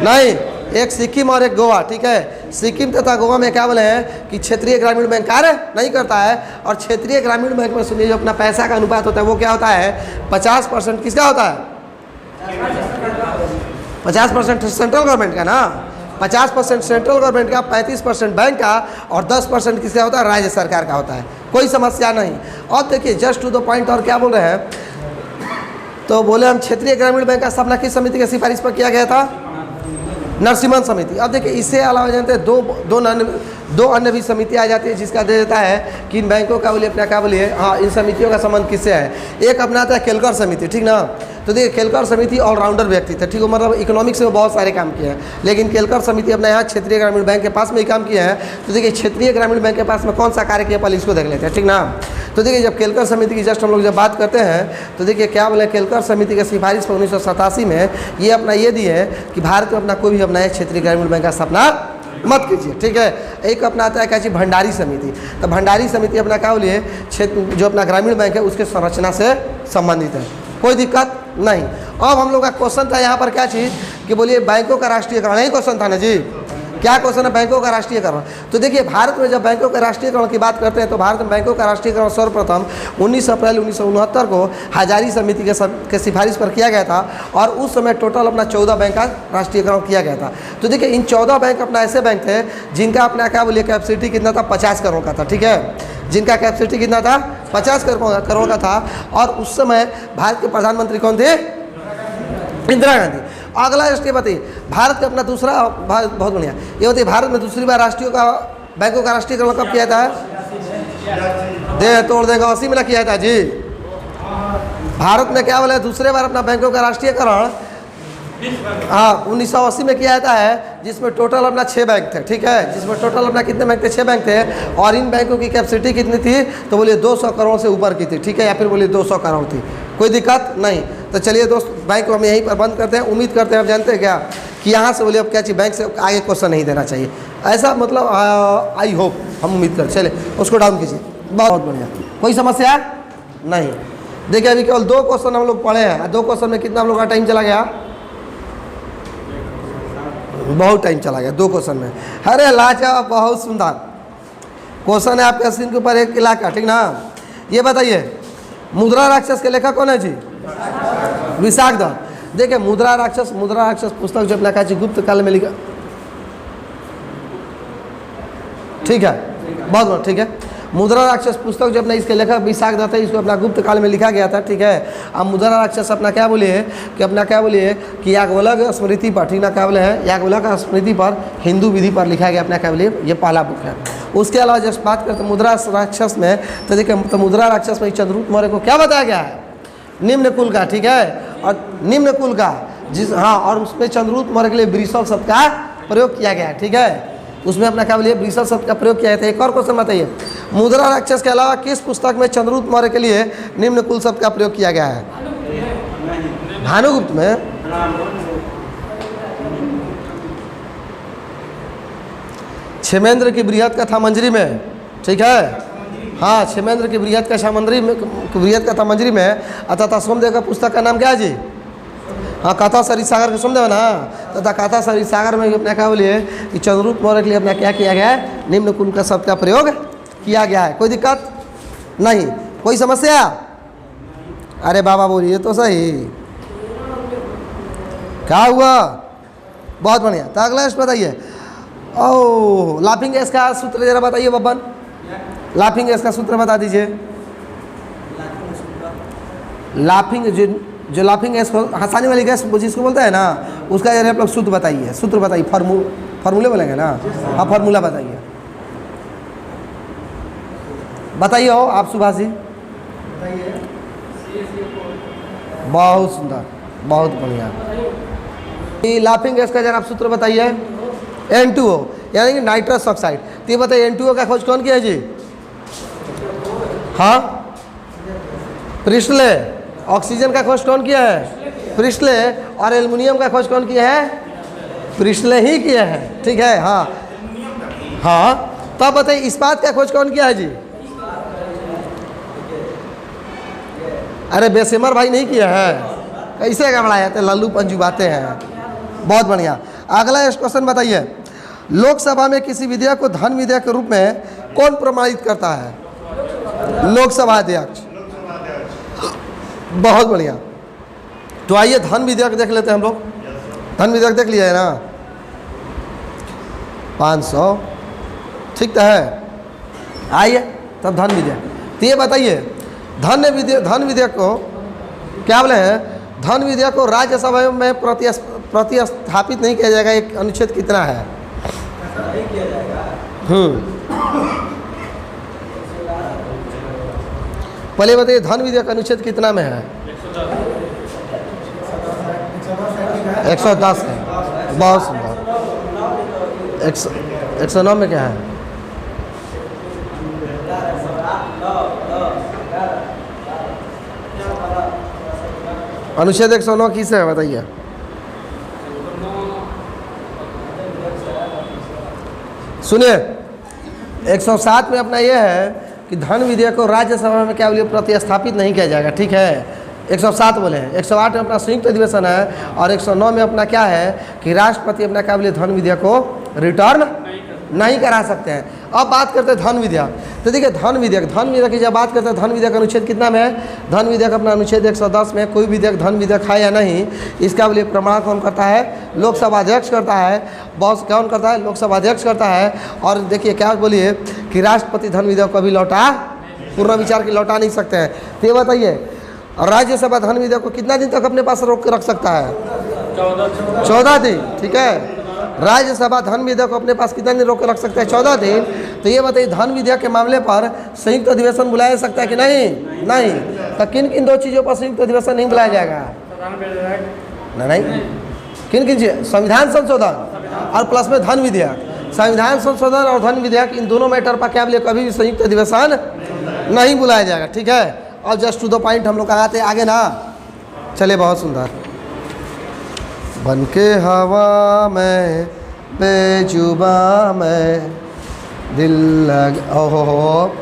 Speaker 1: नहीं, एक सिक्किम और एक गोवा, ठीक है। सिक्किम तथा गोवा में क्या बोले हैं कि क्षेत्रीय ग्रामीण बैंक कार्य नहीं करता है। और क्षेत्रीय ग्रामीण बैंक में सुनिए जो अपना पैसा का अनुपात होता है वो क्या होता है? 50% किसका होता है? 50% सेंट्रल गवर्नमेंट का ना, 50% सेंट्रल गवर्नमेंट का, 35% बैंक का और 10% किसका होता है? राज्य सरकार का होता है। कोई समस्या नहीं। अब देखिए जस्ट टू द पॉइंट और क्या बोल रहे हैं, तो बोले हम क्षेत्रीय ग्रामीण बैंक का स्थापना किस समिति की सिफारिश पर किया गया था? नरसिम्हन समिति। अब देखिए इससे अलावा जानते हैं दो अन्य भी समिति आ जाती है जिसका दे देता है कि इन बैंकों का बोलिए अपना क्या बोलिए, हाँ इन समितियों का संबंध किससे है? एक अपना आता है केलकर समिति, ठीक ना। तो देखिए केलकर समिति ऑलराउंडर व्यक्ति थे, ठीक है, मतलब इकोनॉमिक्स में बहुत सारे काम किए हैं, लेकिन केलकर समिति अपना यहाँ क्षेत्रीय ग्रामीण बैंक के पास में ही काम किए हैं। तो देखिए क्षेत्रीय ग्रामीण बैंक के पास में कौन सा कार्य किया पहले इसको देख लेते हैं, ठीक ना। तो देखिए जब केलकर समिति की जस्ट हम लोग जब बात करते हैं तो देखिए क्या बोले केलकर समिति के सिफारिश पर 1987 में ये अपना ये दिए है कि भारत में अपना कोई भी अपना क्षेत्रीय ग्रामीण बैंक का स्थापना मत कीजिए, ठीक है। एक अपना आता है क्या चीज़, भंडारी समिति। तो भंडारी समिति अपना क्या बोलिए, क्षेत्र जो अपना ग्रामीण बैंक है उसके संरचना से संबंधित है, कोई दिक्कत नहीं। अब हम लोग का क्वेश्चन था यहाँ पर क्या चीज़ कि बोलिए बैंकों का राष्ट्रीयकरण, यही क्वेश्चन था ना जी। क्या क्वेश्चन है, बैंकों का राष्ट्रीयकरण। तो देखिए भारत में जब बैंकों के राष्ट्रीयकरण की बात करते हैं तो भारत में बैंकों का राष्ट्रीयकरण सर्वप्रथम 19 अप्रैल 1969 को हजारी समिति के सिफारिश पर किया गया था और उस समय टोटल अपना 14 बैंक का राष्ट्रीयकरण किया गया था। तो देखिए इन 14 बैंक अपना ऐसे बैंक थे जिनका अपना क्या बोलिए कैपेसिटी कितना था, 50 करोड़ का था, ठीक है। जिनका कैपेसिटी कितना था, 50 करोड़ का था। और उस समय भारत के प्रधानमंत्री कौन थे, इंदिरा गांधी। अगला स्टेप बताइए, भारत का अपना दूसरा, बहुत बढ़िया, ये बताइए भारत में दूसरी बार बैंकों का राष्ट्रीयकरण कब किया था, दे तोड़ देगा 80 में किया था जी। भारत में क्या बोले दूसरे बार अपना बैंकों का राष्ट्रीयकरण 1980 में किया जाता है, जिसमें टोटल अपना 6 बैंक थे, ठीक है। जिसमें टोटल अपना कितने बैंक थे, 6 बैंक थे। और इन बैंकों की कैपेसिटी कितनी थी, तो बोलिए 200 करोड़ से ऊपर की थी, ठीक है, या फिर बोलिए 200 करोड़ थी, कोई दिक्कत नहीं। तो चलिए दोस्त बैंक को हम यहीं पर बंद करते हैं। उम्मीद करते हैं आप जानते हैं क्या कि यहाँ से बोलिए अब क्या चीज़ बैंक से आगे क्वेश्चन नहीं देना चाहिए, ऐसा मतलब आई होप, हम उम्मीद कर। चले उसको डाउन कीजिए, बहुत बढ़िया, कोई समस्या नहीं। देखिए अभी केवल 2 क्वेश्चन हम लोग पढ़े हैं, 2 क्वेश्चन में कितना हम लोग का टाइम चला गया, बहुत टाइम चला गया 2 क्वेश्चन में। अरे लाजवाब, बहुत सुंदर क्वेश्चन है आपके स्क्रीन के ऊपर, 1 लाख का, ठीक ना। ये बताइए मुद्रा राक्षस के लेखक कौन है जी, विशाख दत्त। देखिए मुद्रा राक्षस पुस्तक जो अपना क्या गुप्त काल में लिखा, ठीक है, बहुत बहुत ठीक है। मुद्रा राक्षस पुस्तक जो अपना इसके लेखक विशाख दत्त है, इसको अपना गुप्त काल में लिखा गया था, ठीक है। अब मुद्रा राक्षस अपना क्या बोलिए कि अपना क्या बोलिए कि याज्ञवल्क्य स्मृति पर, ठीक ना, क्या बोले हैं, याज्ञवल्क्य स्मृति पर हिंदू विधि पर लिखा गया अपना क्या बोलिए, ये पहला बुक है। उसके अलावा जब बात करते मुद्रा राक्षस में, तो देखिए तो मुद्रा राक्षस में चंद्रगुप्त मौर्य को क्या बताया गया है, निम्न कुल का, ठीक है, और निम्न कुल का जिस, हाँ, और उसमें चंद्रगुप्त मौर्य के लिए वृषल शब्द का प्रयोग किया गया है, ठीक है। उसमें अपना क्या बोलिए वृषल शब्द का प्रयोग किया था। एक और क्वेश्चन बताइए, मुद्रा राक्षस के अलावा किस पुस्तक में चंद्रगुप्त मौर्य के लिए निम्न कुल शब्द का प्रयोग किया गया है, भानुगुप्त में, क्षेमेंद्र की बृहद कथा मंजरी में, ठीक है, हाँ, क्षेमेंद्र की बृहद कथा मंजरी में, अतः सोमदेव का पुस्तक का नाम क्या है जी, हाँ, कथा सरिसागर के सोमदेव ना, तथा कथा सरिसागर में अपना क्या बोलिए कि चंद्रगुप्त मौर्य के लिए अपना क्या किया गया है, निम्न कुल का शब्द का प्रयोग किया गया है, कोई दिक्कत नहीं, कोई समस्या। अरे बाबा बोलिए तो सही, क्या हुआ, बहुत बढ़िया। तो अगला बताइए, ओह लाफिंग गैस का सूत्र जरा बताइए बब्बन, लाफिंग गैस का सूत्र बता दीजिए। लाफिंग जो लाफिंग गैस हंसाने वाली गैस जिसको बोलता है ना, उसका जरा आप लोग सूत्र बताइए, सूत्र बताइए, फार्मूले बोलेंगे ना, हाँ फार्मूला बताइए, बताइए हो आप सुभाष जी, बहुत सुंदर, बहुत बढ़िया। लाफिंग गैस का जरा आप सूत्र बताइए, N2O यानी कि नाइट्रस ऑक्साइड। तो ये बताइए N2O का खोज कौन किया है जी, हाँ प्रिस्टले। ऑक्सीजन का खोज कौन किया है, प्रिस्टले। और एल्युमिनियम का खोज कौन किया है, प्रिस्टले ही किया है, ठीक है, हाँ हाँ। तब बताइए इस्पात का खोज कौन किया है जी, अरे बेसेमर भाई नहीं किया है, कैसे घबरा जाते लल्लू पंजू बातें हैं, बहुत बढ़िया। अगला क्वेश्चन बताइए, लोकसभा में किसी विधेयक को धन विधेयक के रूप में कौन प्रमाणित करता है, लोकसभा अध्यक्ष, बहुत बढ़िया। तो आइए धन विधेयक देख लेते हैं हम लोग, धन विधेयक देख लिया है ना, 500, ठीक तो है। आइए तब धन विधेयक, तो ये बताइए धन विधेयक को क्या बोले हैं, धन विधेयक को राज्यसभा में प्रतिस्थापित नहीं किया जाएगा, एक अनुच्छेद कितना है, पहले बताइए धन विधेयक अनुच्छेद कितना में है, 110 है, बहुत सुंदर। 109 में क्या है, अनुच्छेद 109 किस है बताइए, सुनिए 107 में अपना ये है कि धन विधेयक को राज्यसभा में क्या बोलिए प्रतिस्थापित नहीं किया जाएगा, ठीक है। 107 बोले हैं। 108 में अपना संयुक्त अधिवेशन है और 109 में अपना क्या है कि राष्ट्रपति अपना क्या बोलिए धन विधेयक को रिटर्न नहीं करा सकते हैं। अब बात करते हैं धन विधेयक। तो देखिए धन विधेयक की जब बात करते हैं, धन विधेयक अनुच्छेद कितना में है? धन विधेयक अपना अनुच्छेद 110 में कोई विधेयक धन विधेयक है या नहीं, इसका बोलिए प्रमाण कौन करता है? लोकसभा अध्यक्ष करता है। बॉस कौन करता है? लोकसभा अध्यक्ष करता है। और देखिए क्या बोलिए कि राष्ट्रपति धन विधेयक को अभी लौटा पूर्ण विचार की लौटा नहीं सकते हैं। तो ये बताइए राज्यसभा धन विधेयक को कितना दिन तक अपने पास रोक के रख सकता है? 14 दिन, ठीक है। राज्यसभा धन विधेयक को अपने पास कितना दिन रोक के रख सकते हैं? 14 दिन। तो ये बताइए धन विधेयक के मामले पर संयुक्त अधिवेशन बुलाया जा सकता है कि नहीं? तो किन किन दो चीज़ों पर संयुक्त अधिवेशन नहीं बुलाया जाएगा? नहीं, किन चीज? संविधान संशोधन और प्लस में धन विधेयक। संविधान संशोधन और धन विधेयक इन दोनों मैटर पर क्या बोले कभी भी संयुक्त अधिवेशन नहीं बुलाया जाएगा, ठीक है। और जस्ट टू द पॉइंट हम लोग कहाँ थे आगे ना, चले बहुत सुंदर। बनके हवा में बेजुबा में दिल लग, ओहो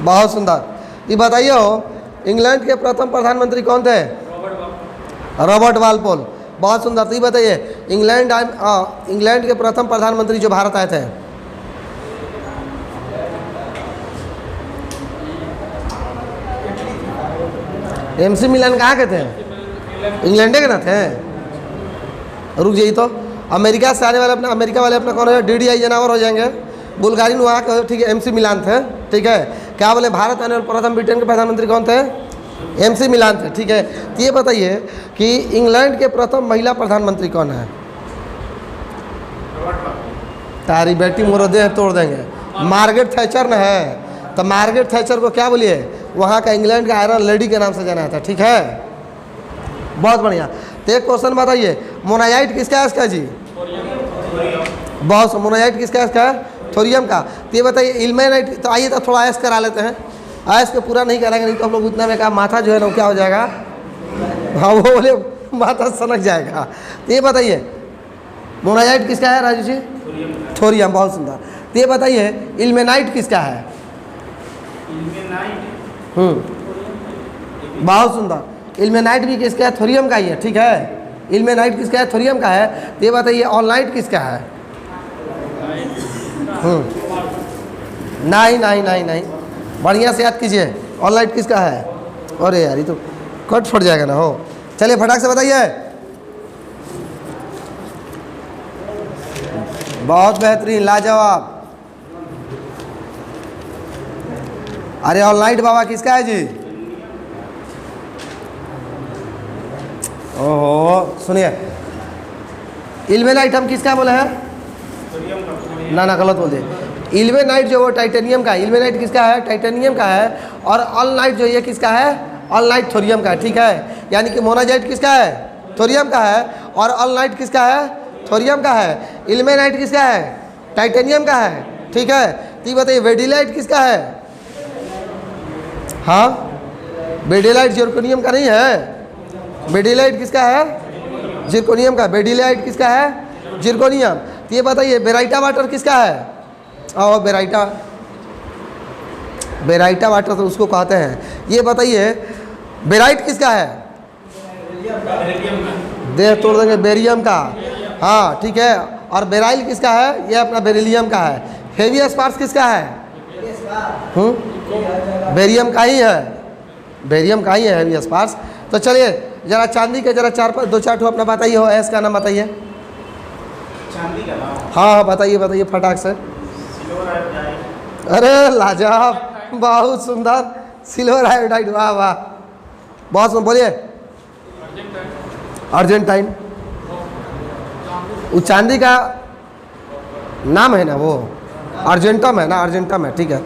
Speaker 1: बहुत सुंदर। ये बताइए हो इंग्लैंड के प्रथम प्रधानमंत्री कौन थे? Robert Walpole. बहुत सुंदर। तो ये बताइए इंग्लैंड के प्रथम प्रधानमंत्री जो भारत आए थे? MC मिलान कहाँ के थे? इंग्लैंड के ना थे? रुक जाइए तो अमेरिका से आने वाले अमेरिका वाले अपना कौन है? DDI जनावर हो जाएंगे। बुल्गारी वहाँ के, ठीक है, MC मिलान थे, ठीक है। क्या बोले भारत आने वाले प्रथम ब्रिटेन के प्रधानमंत्री कौन थे? MC मिलान थे, ठीक है। तो ये बताइए कि इंग्लैंड के प्रथम महिला प्रधानमंत्री कौन है? तारी बेटी मुरदे तोड़ देंगे, मार्गरेट थैचर न है। तो मार्गरेट थैचर को क्या बोलिए वहाँ का इंग्लैंड का आयरन लेडी के नाम से जाना था, ठीक है। बहुत बढ़िया। तो एक क्वेश्चन बताइए मोनाजाइट किसका है इसका जी? बहुत मोनाजाइट किसका है इसका? थोरियम का। तो ये बताइए इल्मेनाइट। तो आइए तो थोड़ा ऐश करा लेते हैं। ऐश को पूरा नहीं कराएंगे नहीं तो हम लोग उतना में कहा माथा जो है ना क्या हो जाएगा? हाँ वो बोले माथा सनक जाएगा। तो ये बताइए मोनाजाइट किसका है राजू जी? थोरियम। बहुत सुंदर। तो ये बताइए इल्मेनाइट किसका है? बहुत सुंदर। इल्मेनाइट भी किसका है? थोरियम का ही है, ठीक है। इल्मेनाइट किसका है? थोरियम का है। तो ये बताइए ऑलनाइट किसका है? नहीं, बढ़िया से याद कीजिए ऑलनाइट किसका है? अरे यार ये तो कट फट जाएगा ना हो। चलिए फटाक से बताइए। बहुत बेहतरीन, लाजवाब। अरे ऑलनाइट बाबा किसका है जी? ओहो सुनिए इल्मेनाइट हम किसका बोले हैं? ना गलत बोल दिए। इल्मेनाइट जो वो टाइटेनियम का है। इल्मेनाइट किसका है? टाइटेनियम का है। और ऑलनाइट जो ये किसका है? ऑलनाइट थोरियम का है, ठीक है। यानी कि मोनाजाइट किसका है? थोरियम का है। और ऑलनाइट किसका है? थोरियम का है। इल्मेनाइट किसका है? टाइटेनियम का है, ठीक है। तो ये बताइए वेडिलाइट किसका है? हाँ वेडिलाइट जिरकोनियम का नहीं है। बेडिलाइट किसका है? जिरकोनियम का। बेडिलाइट किसका है? जिरकोनियम। तो ये बताइए बेराइटा वाटर किसका है? और बेराइटा वाटर तो उसको कहते हैं। ये बताइए बेराइट किसका है? देह तोड़ देंगे, बेरियम का। हाँ ठीक है। और बेराइल किसका है? ये अपना बेरिलियम का है। हेवी स्पार्स किसका है? बेरियम का ही है। बेरियम का ही है हेवी स्पार्स। तो चलिए जरा चांदी के जरा दो चार ठो अपना बताइए हो। ऐस का नाम बताइए।
Speaker 2: चांदी का नाम?
Speaker 1: हाँ बताइए फटाक से। अरे लाजवाब, बहुत सुंदर। सिल्वर आयोडाइड, वाह वाह, बहुत सुंदर। बोलिए अर्जेंटाइन। वो चांदी का नाम है ना, वो अर्जेंटम है ना, अर्जेंटम है, ठीक है।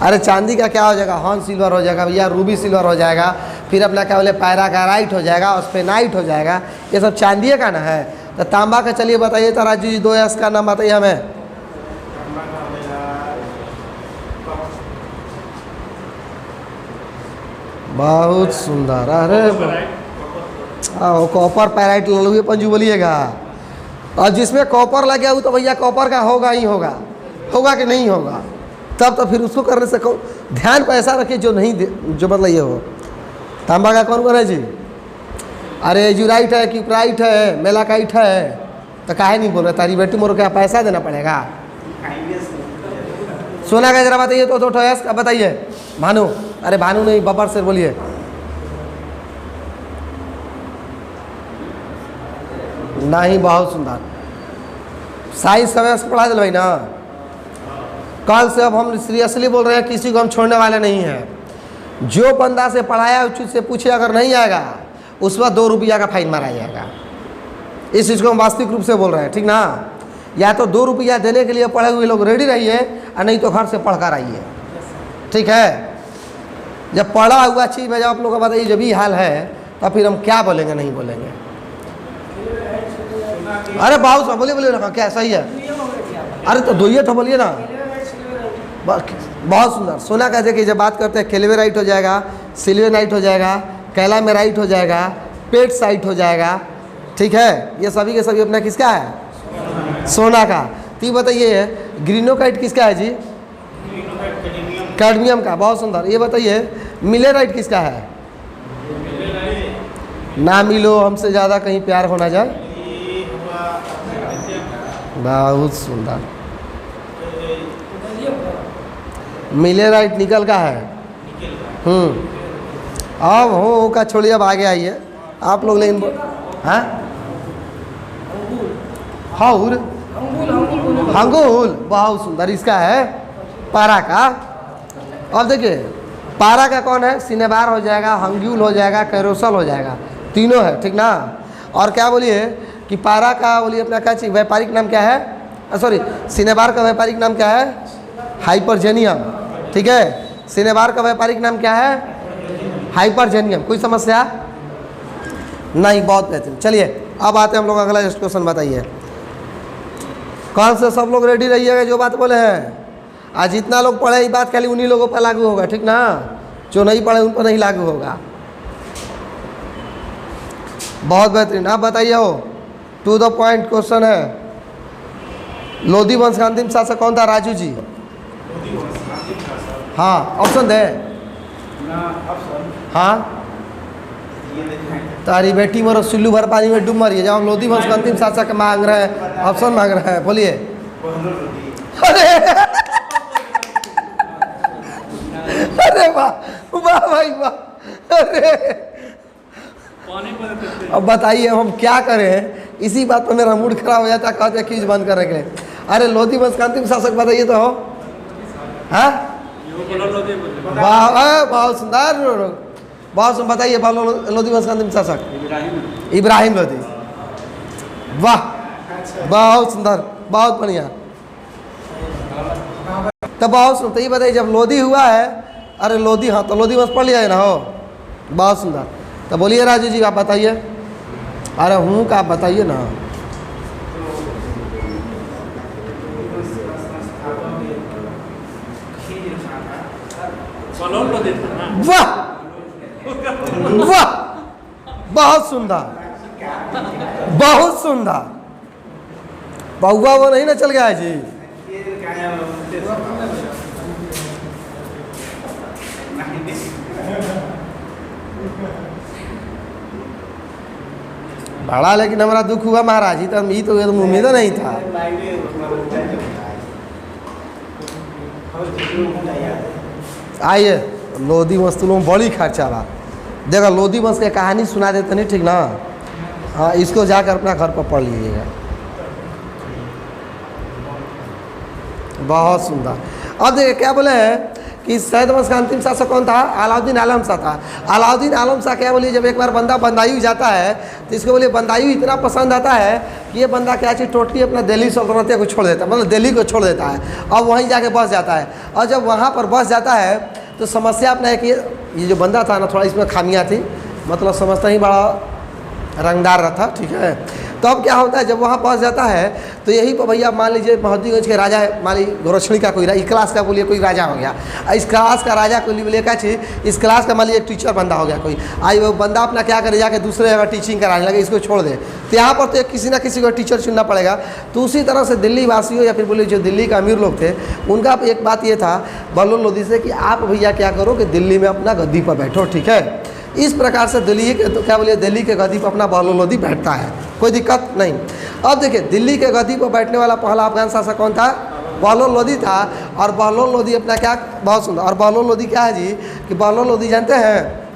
Speaker 1: अरे चांदी का क्या हो जाएगा? हॉर्न सिल्वर हो जाएगा या रूबी सिल्वर हो जाएगा। फिर अपना क्या बोले पैराकाराइट हो जाएगा, स्पेनाइट हो जाएगा। ये सब चांदी का ना है। तो तांबा का चलिए बताइए तो राजू जी 2S का नाम बताइए हमें। बहुत सुंदर। अरे कॉपर पैराइट ललुए पंजू बोलिएगा। और जिसमें कॉपर लगे वो तो भैया कॉपर का होगा ही होगा। होगा कि नहीं होगा? तब तो फिर उसको करने से ध्यान पर ऐसा रखिए जो नहीं जो मतलब ये हो। तांबा का कौन है जी? अरे एजुराइट है, क्यूपराइट है, मेलाकाइट है, तो काहे नहीं बोल रहे? तारी बेटी मोर क्या पैसा देना पड़ेगा? सोना का जरा बताइए तो यस का बताइए। भानु, अरे भानु नहीं, बबर से बोलिए। नहीं, बहुत सुंदर। साइंस का व्यवस्था पढ़ा दिल भाई ना। कल से अब हम सीरियसली बोल रहे हैं, किसी को हम छोड़ने वाले नहीं हैं। जो बंदा से पढ़ाया उस चीज़ से पूछे, अगर नहीं आएगा उस पर 2 रुपया का फाइन मारा जाएगा। इस चीज़ को हम वास्तविक रूप से बोल रहे हैं, ठीक ना? या तो 2 रुपया देने के लिए पढ़े हुए लोग रेडी रहिए, और नहीं तो घर से पढ़ कर आइए, ठीक है? जब पढ़ा हुआ चीज़ में जब आप लोग को बताइए जब भी हाल है, तो फिर हम क्या बोलेंगे, नहीं बोलेंगे? अरे बहुत बोलिए बोलिए ना, क्या सही है? अरे तो 2 तो बोलिए ना। बहुत सुंदर। सोना का देखिए, जब बात करते हैं केल्विनाइट हो जाएगा, सिल्वेनाइट हो जाएगा, कैलामेराइट हो जाएगा, पेट साइट हो जाएगा, ठीक है? ये सभी के सभी अपना किसका है? सोना का। तो ये बताइए ग्रीनोकाइट किसका है जी? कैडमियम का। बहुत सुंदर। ये बताइए मिलेराइट किसका है? ना मिलो हमसे ज़्यादा कहीं प्यार हो ना जाए। बहुत सुंदर। मिलेराइट निकल का है। अब हो का छोड़िए, अब आगे आइए आप लोग। लेकिन हाँ, हाउर हंगुल, बहुत सुंदर। इसका है पारा का। अब देखिए पारा का कौन है? सिनेबार हो जाएगा, हंग्यूल हो जाएगा, कैरोसल हो जाएगा, तीनों है, ठीक ना? और क्या बोलिए कि पारा का बोलिए अपना क्या चीज़ व्यापारिक नाम क्या है? सॉरी, सिनेबार का व्यापारिक नाम क्या है? हाइपरजेनियम, ठीक है? सिनेबार का व्यापारिक नाम क्या है? हाइपरजेनियम। कोई समस्या नहीं? बहुत बेहतरीन। चलिए अब आते हैं हम लोग अगला क्वेश्चन। बताइए कौन से सब लोग रेडी रहिएगा जो बात बोले हैं। आज जितना लोग पढ़े ये बात खाली उन्हीं लोगों पर लागू होगा, ठीक ना? जो नहीं पढ़े उन पर नहीं लागू होगा। बहुत बेहतरीन। आप बताइए, हो टू द पॉइंट क्वेश्चन है। लोधी वंश का अंतिम शासक कौन था? राजू जी। हाँ, ऑप्शन दे। हाँ, तारी बेटी मोर सिल्लू भर पानी में डूब मरिए। जब हम लोधी वंश का अंतिम शासक मांग रहे हैं, ऑप्शन मांग रहे हैं, बोलिए। अरे अरे वाह वाह भाई वाह। अरे अब बताइए हम क्या करें? इसी बात पर मेरा मूड खराब हो जाता है, कहते क्यूज बंद करने के लिए। अरे लोधी वंश का अंतिम शासक बताइए तो हो। हाँ, वाह, बहुत सुंदर, बहुत सुंदर। बताइए लोधी वंश का अंतिम शासक? इब्राहिम लोधी। वाह, बहुत सुंदर, बहुत बढ़िया। तो बहुत सुंदर। ये बताइए जब लोधी हुआ है, अरे लोधी, हाँ तो लोधी वंश पढ़ लिया है ना? हो, बहुत सुंदर। तो बोलिए राजू जी, आप बताइए। अरे हूँ का आप बताइए ना। वाह वाह, बहुत सुंदर, बहुत सुंदर। बहुआ वो नहीं ना चल गया है जी? बड़ा लेकिन हमारा दुख हुआ महाराज जी। तो हम ये तो उम्मीद नहीं था। आइए, लोधी वंश में बड़ी खर्चा बा। देखो लोधी वंश की कहानी सुना देते नहीं, ठीक ना? हाँ, इसको जाकर अपना घर पर पढ़ लीजिएगा। बहुत सुंदर। अब देखिए क्या बोले हैं कि सैयद वंश का अंतिम शासक कौन था? अलाउद्दीन आलम शाह था। अलाउद्दीन आलम शाह क्या बोलिए, जब एक बार बंदा बंदायूं जाता है तो इसको बोलिए बंदायूं इतना पसंद आता है कि ये बंदा क्या चीज़ टोटली अपना दिल्ली सल्तनत को छोड़ देता है, मतलब दिल्ली को छोड़ देता है और वहीं जाके बस जाता है। और जब वहाँ पर बस जाता है तो समस्या अपना है कि ये जो बंदा था ना, थोड़ा इसमें खामियाँ थी, मतलब समझता ही बड़ा रंगदार रहा था, ठीक है? तो अब क्या होता है, जब वहाँ पहुँच जाता है तो यही पर भैया मान लीजिए मोहद्दीगंज के राजा है, मान लीजिए गोरक्षणी का कोई इस क्लास का बोलिए कोई राजा हो गया, इस क्लास का राजा को बोलिए क्या चीज़, इस क्लास का मान लीजिए एक टीचर बंदा हो गया कोई, आई वो बंदा अपना क्या करे जाके दूसरे जगह टीचिंग कराने लगे, इसको छोड़ दे, तो यहाँ पर तो किसी ना किसी को टीचर चुनना पड़ेगा। तो उसी तरह से दिल्ली वासियों या फिर बोलिए जो दिल्ली का अमीर लोग थे, उनका एक बात ये था बहलोल लोधी से कि आप भैया क्या करो कि दिल्ली में अपना गद्दी पर बैठो, ठीक है। इस प्रकार से दिल्ली के तो क्या बोलिए दिल्ली के गद्दी पर अपना बहलोल लोधी बैठता है, कोई दिक्कत नहीं। अब देखिए दिल्ली के गद्दी पर बैठने वाला पहला अफगान शासक कौन था, बहलोल लोधी था। और बहलोल लोधी अपना क्या, बहुत सुंदर, और बहलोल लोधी क्या है जी कि बहलोल लोधी जानते हैं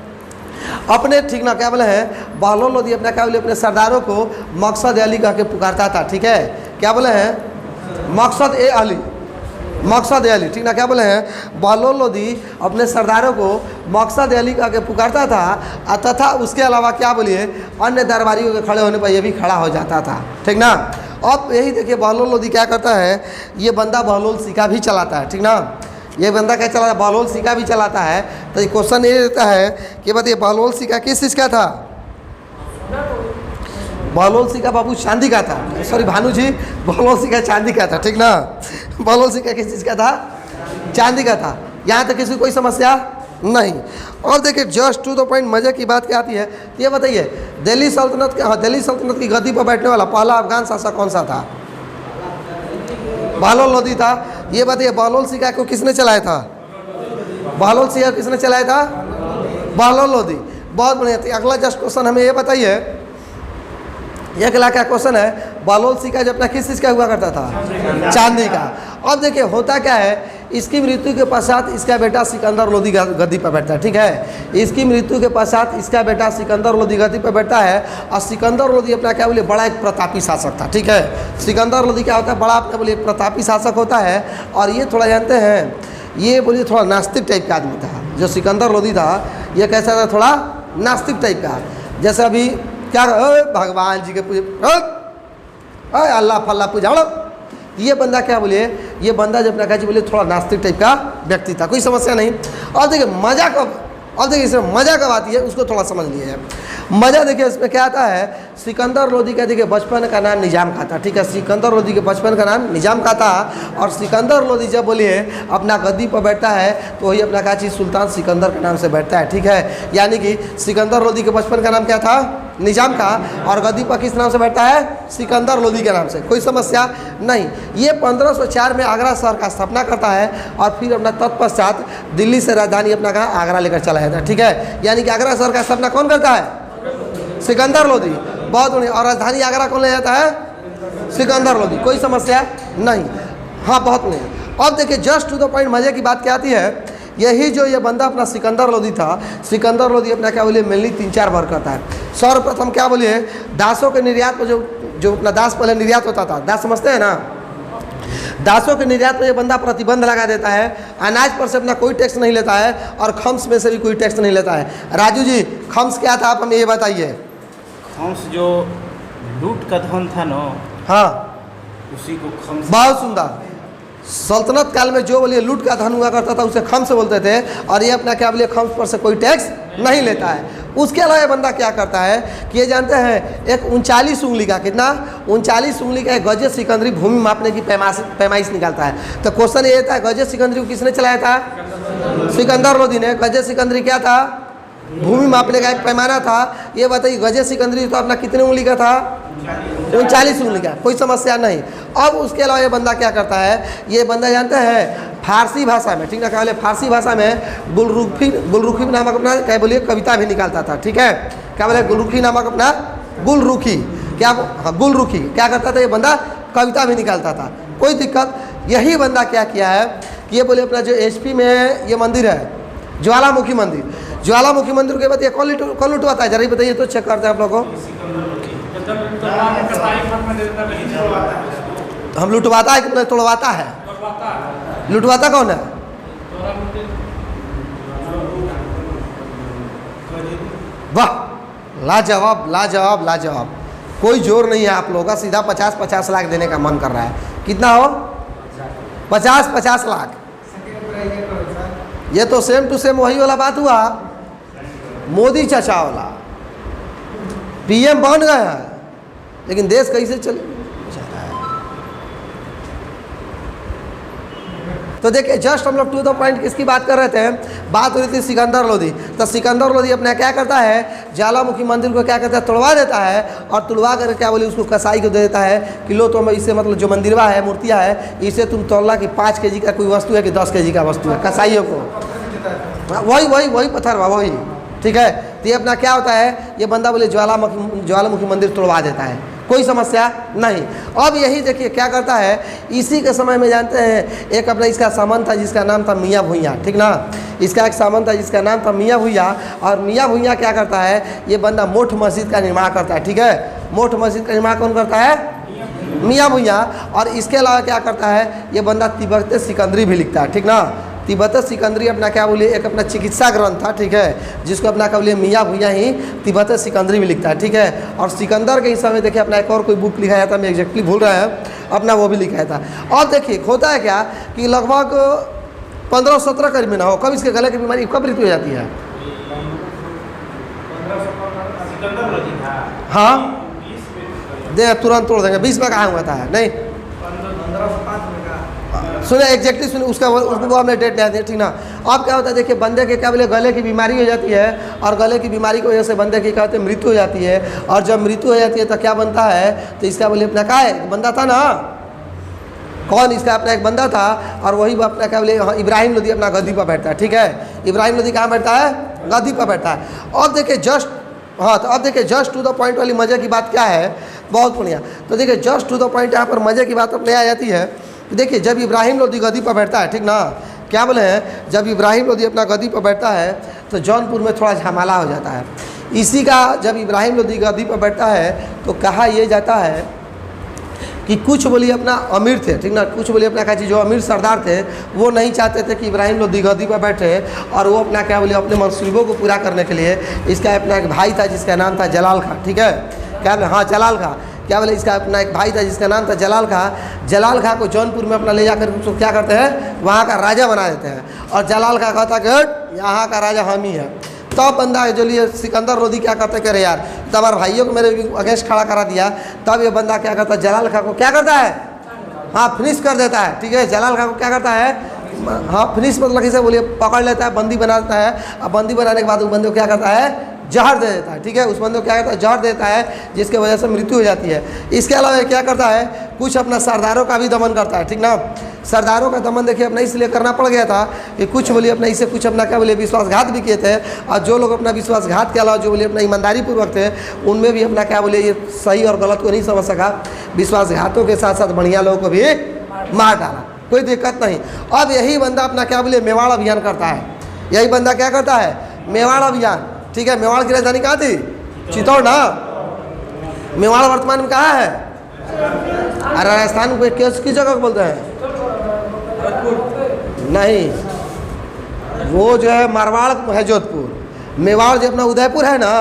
Speaker 1: अपने, ठीक ना क्या बोले हैं, बहलोल लोधी अपना क्या बोले अपने सरदारों को मकसद अली कह के पुकारता था, ठीक है, क्या बोले हैं, मकसद ए अली, मकसद अली, ठीक ना क्या बोले हैं। बहलोल लोधी अपने सरदारों को मकसद अली कह के पुकारता था तथा उसके अलावा क्या बोलिए अन्य दरबारियों के खड़े होने पर यह भी खड़ा हो जाता था, ठीक ना। अब यही देखिए बहलोल लोधी क्या करता है, ये बंदा बहलोल सिक्का भी चलाता है, ठीक ना, ये बंदा क्या चलाता है, बहलोल सिक्का भी चलाता है। तो ये क्वेश्चन ये रहता है कि बताइए बहलोल सिक्का किस चीज़ का था, बहलोल सिक्का बाबू चांदी का था, सॉरी भानु जी, बहलोल सिक्का चांदी का था, ठीक ना, बहलोल सिक्का किस चीज़ का था, चांदी का था। यहाँ तक किसी कोई समस्या नहीं। और देखिए जस्ट टू द पॉइंट मज़े की बात क्या आती है, ये बताइए दिल्ली सल्तनत के, हाँ दिल्ली सल्तनत की गद्दी पर बैठने वाला पहला अफगान शासक कौन सा था, बहलोल लोधी था। ये बताइए बहलोल सिक्का को किसने चलाया था, बहलोल सिक्का किसने चलाया था, बहलोल लोधी। बहुत बढ़िया। तो अगला जस्ट क्वेश्चन हमें ये बताइए, ये अगला क्या क्वेश्चन है, बहलोल सिक्का जो अपना किस चीज़ का हुआ करता था, चांदी का। अब देखिए होता क्या है, इसकी मृत्यु के पश्चात इसका बेटा सिकंदर लोधी गद्दी पर बैठता है, ठीक है, इसकी मृत्यु के पश्चात इसका बेटा सिकंदर लोधी गद्दी पर बैठता है। और सिकंदर लोधी अपना क्या बोलिए बड़ा एक प्रतापी शासक था, ठीक है, सिकंदर लोधी क्या होता है, बड़ा अपना बोलिए प्रतापी शासक होता है। और ये थोड़ा जानते हैं, ये बोलिए थोड़ा नास्तिक टाइप का आदमी था जो सिकंदर लोधी था, ये कैसा था, थोड़ा नास्तिक टाइप का। जैसे अभी क्या भगवान जी के पूजे, अल्लाह फल्ला पूजा, ये बंदा क्या बोलिए, ये बंदा जब ना कहा बोलिए थोड़ा नास्तिक टाइप का व्यक्ति था, कोई समस्या नहीं। और देखिए मज़ा कब, और देखिए इसमें मज़ा कब आती है उसको थोड़ा समझ लीजिए। मज़ा देखिए इसमें क्या आता है, सिकंदर लोधी का देखिए बचपन का नाम निजाम का था, ठीक है, सिकंदर लोधी के बचपन का नाम निजाम का था। और सिकंदर लोधी जब बोलिए अपना गद्दी पर बैठता है तो वही अपना क्या चीज़ सुल्तान सिकंदर के नाम से बैठता है, ठीक है। यानी कि सिकंदर लोधी के बचपन का नाम क्या था, निजाम का, और गद्दी पर किस नाम से बैठता है, सिकंदर लोधी के नाम से, कोई समस्या नहीं। ये 1504 में आगरा शहर का स्थापना करता है और फिर अपना तत्पश्चात दिल्ली से राजधानी अपना कहा आगरा लेकर चला जाता है, ठीक है। यानी कि आगरा शहर का स्थापना कौन करता है, सिकंदर लोधी। बहुत बढ़िया। और राजधानी आगरा कौन ले जाता है, सिकंदर लोधी, कोई समस्या नहीं। हाँ बहुत बढ़िया। अब देखिए जस्ट टू द पॉइंट मज़े की बात क्या आती है, यही जो ये बंदा अपना सिकंदर लोधी था, सिकंदर लोधी अपना क्या बोलिए मेनली 3-4 वर्क करता है। सर्वप्रथम क्या बोलिए दासों के निर्यात पर जो अपना दास पहले निर्यात होता था, दास समझते हैं ना, दासों के निर्यात पर ये बंदा प्रतिबंध लगा देता है, अनाज पर से अपना कोई टैक्स नहीं लेता है और खम्स में से भी कोई टैक्स नहीं लेता है। राजू जी खम्स क्या था, आप हमें ये बताइए।
Speaker 2: खम्स जो लूट का धन था ना,
Speaker 1: हाँ
Speaker 2: उसी को खम्स।
Speaker 1: बहुत सुंदर। सल्तनत काल में जो बोलिए लूट का धन हुआ करता था उसे खम्स बोलते थे, और ये अपना क्या बोलिए खम्स पर से कोई टैक्स नहीं लेता है। उसके अलावा ये बंदा क्या करता है कि ये जानते हैं एक 39 उंगली का, कितना 39 उंगली का एक गजे सिकंदरी भूमि मापने की पैमाइश निकालता है। तो क्वेश्चन ये था गजे सिकंदरी को किसने चलाया था, सिकंदर लोधी ने। गजे सिकंदरी क्या था, भूमि मापने का एक पैमाना था। ये बताइए गजे सिकंदरी तो अपना कितने उंगली का था, 39 उंगली का, कोई समस्या नहीं। अब उसके अलावा ये बंदा क्या करता है, ये बंदा जानते हैं फारसी भाषा में, ठीक ना, क्या बोले फारसी भाषा में गुलरुखी नामक अपना क्या बोलिए कविता भी निकालता था, ठीक है। क्या बोले गुलरुखी नामक अपना गुलरुखी, क्या हाँ गुलरुखी क्या करता था ये बंदा, कविता भी निकालता था, कोई दिक्कत। यही बंदा क्या किया है कि ये बोले अपना जो HP में ये मंदिर है ज्वालामुखी मंदिर, ज्वालामुखी मंदिर के बाद ये कौन लुटवाता है, जरा बताइए तो चेक करते हैं आप लोगों को। हम लुटवाता है कि तोड़वाता है, लुटवाता कौन है, वाह लाजवाब लाजवाब लाजवाब। कोई जोर नहीं है आप लोगों का, सीधा 50-50 लाख देने का मन कर रहा है। कितना हो, 50-50 लाख। ये तो सेम टू सेम वही वाला बात हुआ, मोदी चाचा वाला, PM बन गए हैं लेकिन देश कैसे चले। तो देखिए जस्ट हम लोग टू द पॉइंट किसकी बात कर रहे थे, बात हो रही थी सिकंदर लोधी। तो सिकंदर लोधी अपना क्या करता है, ज्वालामुखी मंदिर को क्या करता है, तोड़वा देता है, और तुड़वा कर क्या बोले उसको कसाई को दे देता है कि लो तुम इससे मतलब जो मंदिरवा है मूर्तियाँ है इसे तुम तोड़ला कि 5 kg का कोई वस्तु है कि 10 kg का वस्तु है, कसाईयों को वही पत्थर वही, ठीक है। तो ये अपना क्या होता है, ये बंदा बोले ज्वालामुखी मंदिर तोड़वा देता है, कोई समस्या नहीं। अब यही देखिए क्या करता है, इसी के समय में जानते हैं एक अपना इसका सामंत था जिसका नाम था मियाँ भुइयाँ, ठीक ना। इसका एक सामंत था जिसका नाम था मियाँ भुइयाँ, और मियाँ भुइयाँ क्या करता है, ये बंदा मोठ मस्जिद का निर्माण करता है, ठीक है। मोठ मस्जिद का निर्माण कौन करता है, मियाँ भुइयाँ। और इसके अलावा क्या करता है, ये बंदा तिब्बत सिकंदरी भी लिखता है, ठीक ना। तिब्बत सिकंदरी अपना क्या बोलिए एक अपना चिकित्सा ग्रंथ था, ठीक है, जिसको अपना क्या बोलिए मियाँ भुइयाँ ही तिब्बत सिकंदरी भी लिखता है, ठीक है। और सिकंदर के हिस्से में देखिए अपना एक और कोई बुक लिखाया था, मैं एग्जैक्टली भूल रहा है अपना, वो भी लिखाया था। और देखिए होता है क्या कि लगभग 15-17 करीब में ना हो, कब इसके गले की बीमारी कब मृत्यु हो जाती है, हाँ दे तुरंत तोड़ देंगे, 20 में कहाँ हुआ था, नहीं सुने एग्जैक्टली सुने उसको हमने डेट नहीं दी, ठीक ना। अब क्या होता है देखिए बंदे के क्या बोले गले की बीमारी हो जाती है, और गले की बीमारी की वजह से बंदे की क्या होती है मृत्यु हो जाती है। और जब मृत्यु हो जाती है तो क्या बनता है, तो इसका बोले अपना क्या है, बंदा था ना, कौन, इसका अपना एक बंदा था, और वही अपना क्या बोले इब्राहिम लोधी अपना गद्दी पर बैठता है, ठीक है। इब्राहिम लोधी कहाँ बैठता है, गद्दी पर बैठता है। अब देखिए जस्ट हाँ, तो अब देखिए जस्ट टू द पॉइंट वाली मज़े की बात क्या है, बहुत बढ़िया। तो देखिए जस्ट टू द पॉइंट यहाँ पर मज़े की बात अपने आ जाती है। देखिए जब इब्राहिम लोधी गद्दी पर बैठता है, ठीक ना, क्या बोले हैं, जब इब्राहिम लोधी अपना गद्दी पर बैठता है तो जौनपुर में थोड़ा झमाला हो जाता है। इसी का जब इब्राहिम लोधी गद्दी पर बैठता है तो कहा यह जाता है कि कुछ बोलिए अपना अमीर थे, ठीक ना, कुछ बोलिए अपना क्या चीज़ जो अमीर सरदार थे वो नहीं चाहते थे कि इब्राहिम लोधी गद्दी पर बैठे, और वो अपना क्या बोलिए अपने मंसूबों को पूरा करने के लिए इसका अपना एक भाई था जिसका नाम था जलाल खां, ठीक है, क्या बोले, हाँ जलाल खां, क्या बोले इसका अपना एक भाई था जिसका नाम था जलाल खां। जलाल खां को जौनपुर में अपना ले जाकर उसको क्या करते हैं, वहाँ का राजा बना देते हैं, और जलाल खां कहता कि यहाँ का राजा हम ही है। तब बंदा जो लिए सिकंदर लोधी क्या करते कह रहे यार, तब हमारे भाइयों को मेरे अगेंस्ट खड़ा करा दिया। तब ये बंदा क्या करता है, जलाल खां को क्या करता है, हाँ फिनिश कर देता है, ठीक है। जलाल खां को क्या करता है, हाँ फिनिश मतलब किसे बोलिए पकड़ लेता है, बंदी बना देता है। अब बंदी बनाने के बाद उस बंदे को क्या करता है, जहर दे देता है, ठीक है। उस बंदे को क्या करता है, जहर देता है, जिसके वजह से मृत्यु हो जाती है। इसके अलावा क्या करता है, कुछ अपना सरदारों का भी दमन करता है, ठीक ना। सरदारों का दमन देखिए अपना इसलिए करना पड़ गया था कि कुछ बोलिए अपना इसे कुछ अपना क्या बोलिए विश्वासघात भी किए थे, और जो लोग अपना विश्वासघात के अलावा जो बोलिए अपना ईमानदारी पूर्वक थे उनमें भी अपना क्या बोलिए ये सही और गलत को नहीं समझ सका, विश्वासघातों के साथ साथ बढ़िया लोगों को भी मार डाला, कोई दिक्कत नहीं। अब यही बंदा अपना क्या बोलिए मेवाड़ अभियान करता है, यही बंदा क्या करता है, मेवाड़ अभियान, ठीक है। मेवाड़ की राजधानी कहाँ थी, चित्तौड़ ना। मेवाड़ वर्तमान में कहाँ है, राजस्थान को किस जगह को बोलते हैं, नहीं वो जो है मारवाड़ है जोधपुर, मेवाड़ जो अपना उदयपुर है ना,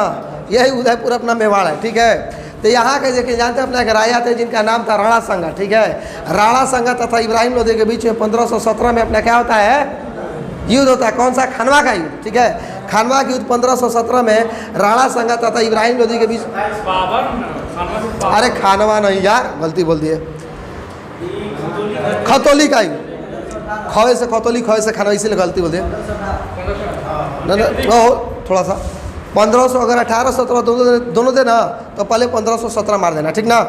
Speaker 1: यही उदयपुर अपना मेवाड़ है, ठीक है। तो यहाँ के देखिए जानते हैं अपना एक राजा थे जिनका नाम था राणा संगा, ठीक है। राणा संगा तथा इब्राहिम लोधी के बीच में 1517 में अपना क्या होता है, युद्ध होता है, कौन सा, खानवा का युद्ध, ठीक है। खानवा के युद्ध 1517 में राणा संगा तथा इब्राहिम लोधी के बीच, अरे खानवा नहीं यार गलती बोल दिए, खतौली का युद्ध, खवे से खतौली, खवे से खानवा, इसीलिए गलती बोल दिए थोड़ा सा। 1500 अगर 1817 दोनों दे ना तो पहले 1517 मार देना, ठीक ना,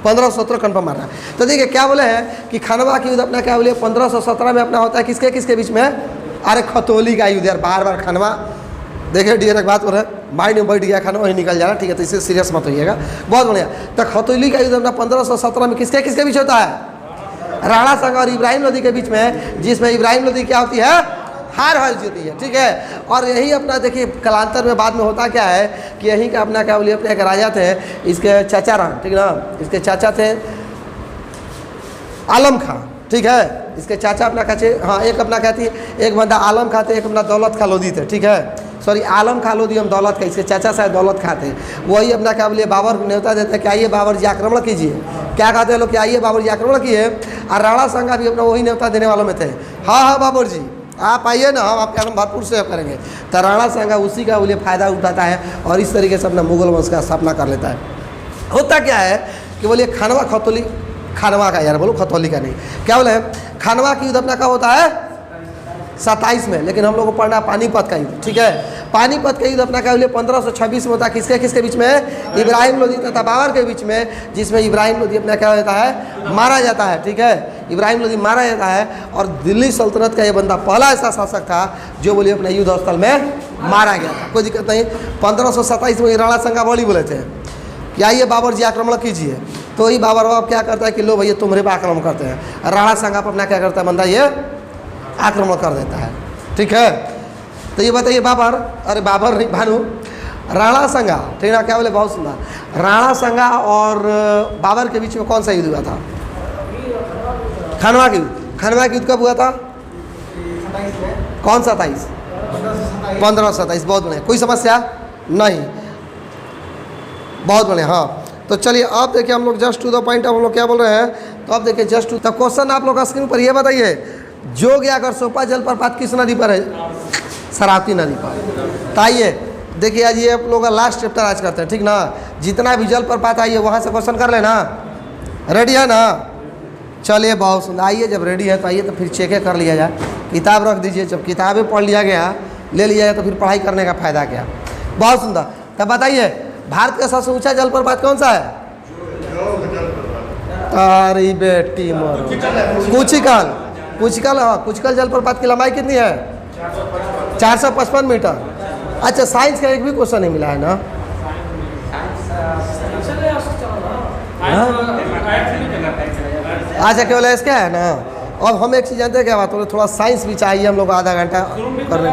Speaker 1: 1517 कन्फर्म मारना। तो देखिए क्या बोले हैं कि खानवा की युद्ध अपना क्या बोले 1517 में अपना होता है, किसके किसके बीच में, अरे खतौली का युद्ध यार, बार बार खानवा, देखिए डियर एक बात हो रहा है, माइंड में बैठ गया खानवा वही निकल जा रहा, ठीक है, तो इससे सीरियस मत होइएगा, बहुत बढ़िया। तो खतौली का युद्ध अपना 1517 में किसके किसके बीच होता है, राणा संगा और इब्राहिम लोधी के बीच में, जिसमें इब्राहिम लोधी क्या होती है, हार होती है, ठीक है। और यही अपना देखिए कालांतर में बाद में होता क्या है कि यहीं का अपना क्या बोलिए अपने एक राजा थे, इसके चाचा राम, ठीक ना, इसके चाचा थे आलम खां, ठीक है। इसके चाचा अपना कहते, हाँ एक अपना कहती है, एक बंदा आलम खां थे, एक अपना दौलत खां लोधी थे, ठीक है। सॉरी आलम खां लोधी हम दौलत खां, इसके चाचा शायद दौलत खां थे। वही अपना क्या बोलिए बाबर को न्योता देते हैं कि आइए बाबर जी आक्रमण कीजिए, क्या कहते हैं लोग कि आइए बाबर जी आक्रमण किए। और राणा संगा भी अपना वही न्योता देने वालों में थे, हाँ हाँ बाबर जी आप आइए ना, हम आपके भरपूर सेवा करेंगे। तो राणा संगा उसी का बोलिए फ़ायदा उठाता है और इस तरीके से अपना मुगल वंश का स्थापना कर लेता है। होता क्या है कि बोलिए खानवा खतौली, खानवा का यार बोलो खतौली का नहीं, क्या बोले खानवा की युद्ध अपना कब होता है 27 में, लेकिन हम लोग को पढ़ना पानीपत का युद्ध, ठीक है। पानीपत का युद्ध अपना क्या बोलिए 1526 में होता है। किसके किसके बीच में? इब्राहिम लोदी तथा बाबर के बीच में, जिसमें इब्राहिम लोदी अपना क्या होता है मारा जाता है, ठीक है। इब्राहिम लोदी मारा जाता है और दिल्ली सल्तनत का ये बंदा पहला ऐसा शासक था जो बोलिए अपने युद्ध स्थल में मारा गया था। कोई दिक्कत नहीं। 1527 में राणा संगा बड़ी बोले थे कि आइए बाबर जी आक्रमण कीजिए, तो ही बाबर बाब क्या करता है कि लो भैया तुम्हारे पर आक्रमण करते हैं। राणा संगा पर अपना क्या करता है बंदा ये आक्रमण कर देता है, ठीक है। तो ये बताइए बाबर, अरे बाबर नहीं भानु, राणा संगा, ठीक है, क्या बोले बहुत सुंदर। राणा संगा और बाबर के बीच में कौन सा युद्ध हुआ था? खानवा के युद्ध। खानवा के युद्ध कब हुआ था? कौन सा 27? 1527। बहुत बढ़िया, कोई समस्या नहीं, बहुत बढ़िया। हाँ तो चलिए अब देखिए हम लोग जस्ट टू द पॉइंट, हम लोग क्या बोल रहे हैं, तो अब देखिए जस्ट टू द क्वेश्चन आप लोग का स्क्रीन पर ये बताइए, जोग या सोपा जलप्रपात किस नदी पर है? शरावती नदी पर। तो आइए देखिए आज ये आप लोग का लास्ट चैप्टर आज करते हैं, ठीक ना। जितना भी जलप्रपात आइए वहाँ से क्वेश्चन कर लेना, रेडी है ना? चलिए बहुत सुंदर। आइए जब रेडी है तो आइए तो फिर चेक कर लिया जाए, किताब रख दीजिए। जब किताबें पढ़ लिया गया, ले लिया गया, तो फिर पढ़ाई करने का फायदा क्या? बहुत सुंदर। तब बताइए भारत का सबसे ऊंचा जलप्रपात कौन सा है? अरे बेटी मरो, कुचिकल। कुचिकल, हाँ कुचिकल जलप्रपात की लंबाई कितनी है? 455 मीटर। अच्छा साइंस का एक भी क्वेश्चन नहीं मिला है ना? अच्छा केवल इसका है ना। अब हम एक चीज़ जानते हैं क्या बात, थोड़ा साइंस भी चाहिए हम लोग आधा घंटा करने।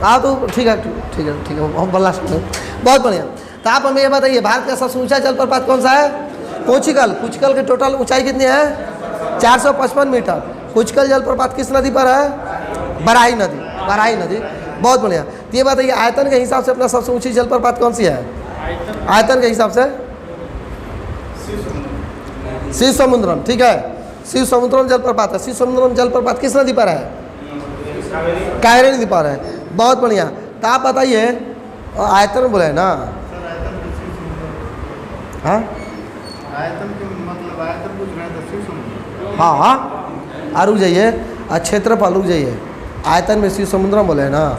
Speaker 1: हाँ तो ठीक है ठीक है ठीक है, हम बल्ला बहुत बढ़िया। तो आप हमें ये बताइए भारत का सबसे ऊंचा जलप्रपात कौन सा है? कुचिकल। कुचिकल की टोटल ऊंचाई कितनी है? 455 मीटर। कुचिकल जलप्रपात किस नदी पर है? बराही नदी। बराही नदी, बहुत बढ़िया। तो ये बताइए आयतन के हिसाब से अपना सबसे ऊंची जलप्रपात कौन सी है? आयतन के हिसाब से शिव समुद्रम, ठीक है। शिव समुद्रम जलप्रपात है। शिव समुद्रम जलप्रपात किस नदी पर है? कावेरी नदी पर है, बहुत बढ़िया। तो आप बताइए आयतन बोले ना? हाँ
Speaker 3: आयतन के मतलब आयतन पूछ रहे हैं तो शिव समुद्र।
Speaker 1: हाँ हाँ रुक जाइए, क्षेत्रफल रुक जाइए, आयतन में शिव समुद्रम बोले हैं ना,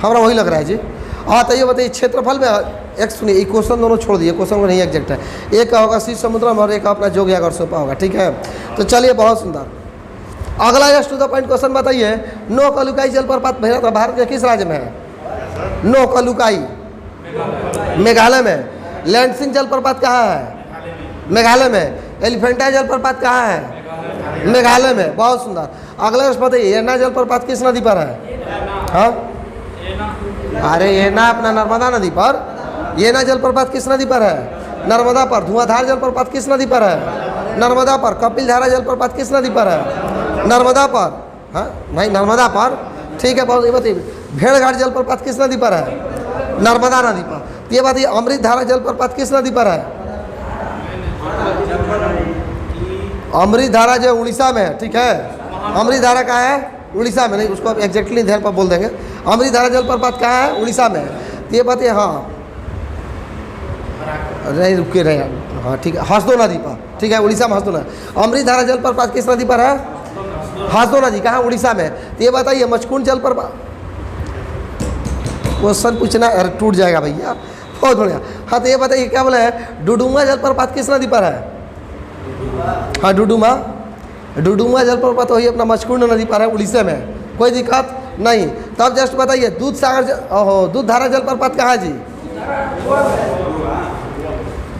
Speaker 1: हमारा वही लग रहा है जी। हाँ तो ये बताइए क्षेत्रफल में एक सुनिए, ये क्वेश्चन दोनों छोड़ दिए, क्वेश्चन को नहीं एग्जैक्ट है। एक का होगा शिव समुद्रम और एक का अपना जोग या सोपा होगा, ठीक है। तो चलिए बहुत सुंदर। अगला just to the point question बताइए, नौकलुकाई जलप्रपात भारत के किस राज्य में है? नौकलुकाई मेघालय में। लैंडसिंग जलप्रपात कहाँ है? मेघालय में। एलिफेंटा जलप्रपात कहाँ है? मेघालय में, बहुत सुंदर। अगला बताइए येना जलप्रपात किस नदी पर है? हाँ अरे येना अपना नर्मदा नदी पर। येना जलप्रपात किस नदी पर है? नर्मदा पर। धुआंधार जलप्रपात किस नदी पर है? नर्मदा पर। कपिल धारा जलप्रपात किस नदी पर है? नर्मदा पर। हाँ भाई नर्मदा पर, ठीक है। बहुत ये बताइए भेड़घाट जलप्रपात किस नदी पर है? नर्मदा नदी पर। ये बताइए अमृत धारा जलप्रपात किस नदी पर है? अमृत धारा जो उड़ीसा में है, ठीक है। अमृत धारा कहाँ है? उड़ीसा में। नहीं उसको आप एग्जैक्टली ध्यान पर बोल देंगे। अमृत धारा जलप्रपात कहाँ है? उड़ीसा में है। तो ये बताइए हाँ नहीं रुके रहे, हाँ ठीक है, हसदो नदी पर, ठीक है, उड़ीसा में हसदो नदी। अमृत धारा जलप्रपात किस नदी पर है? हसदो नदी, कहाँ? उड़ीसा में। तो ये बताइए मचकुंड जलप्रपात, क्वेश्चन पूछना टूट जाएगा भैया, बहुत बढ़िया। हाँ तो ये बताइए क्या बोला है, डुडुमा जलप्रपात किस नदी पर है? हाँ डुडुमा। डुडुमा जलप्रपात वही अपना मचकुंड नदी पर है, उड़ीसा में। कोई दिक्कत नहीं। तब जस्ट बताइए दूध सागर ओहो दूध धारा जलप्रपात कहाँ है जी?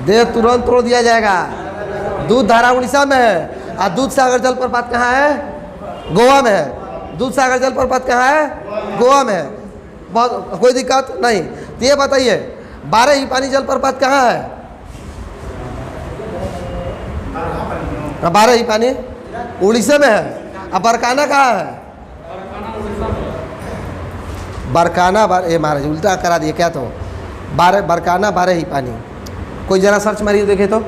Speaker 1: दे तुरंत तोड़ दिया जाएगा। दूध धारा उड़ीसा में है और दूध सागर जलप्रपात कहाँ है? गोवा में है। दूध सागर जलप्रपात कहाँ है? गोवा में है। बहुत कोई दिक्कत नहीं। तो ये बताइए 12 ही पानी जलप्रपात कहाँ है? 12 ही पानी उड़ीसा में है। अब बरकाना कहाँ है? बरकाना ये महाराज उल्टा करा दिए क्या? तो बरकाना 12 ही पानी। कोई जरा सर्च मारिए देखे तो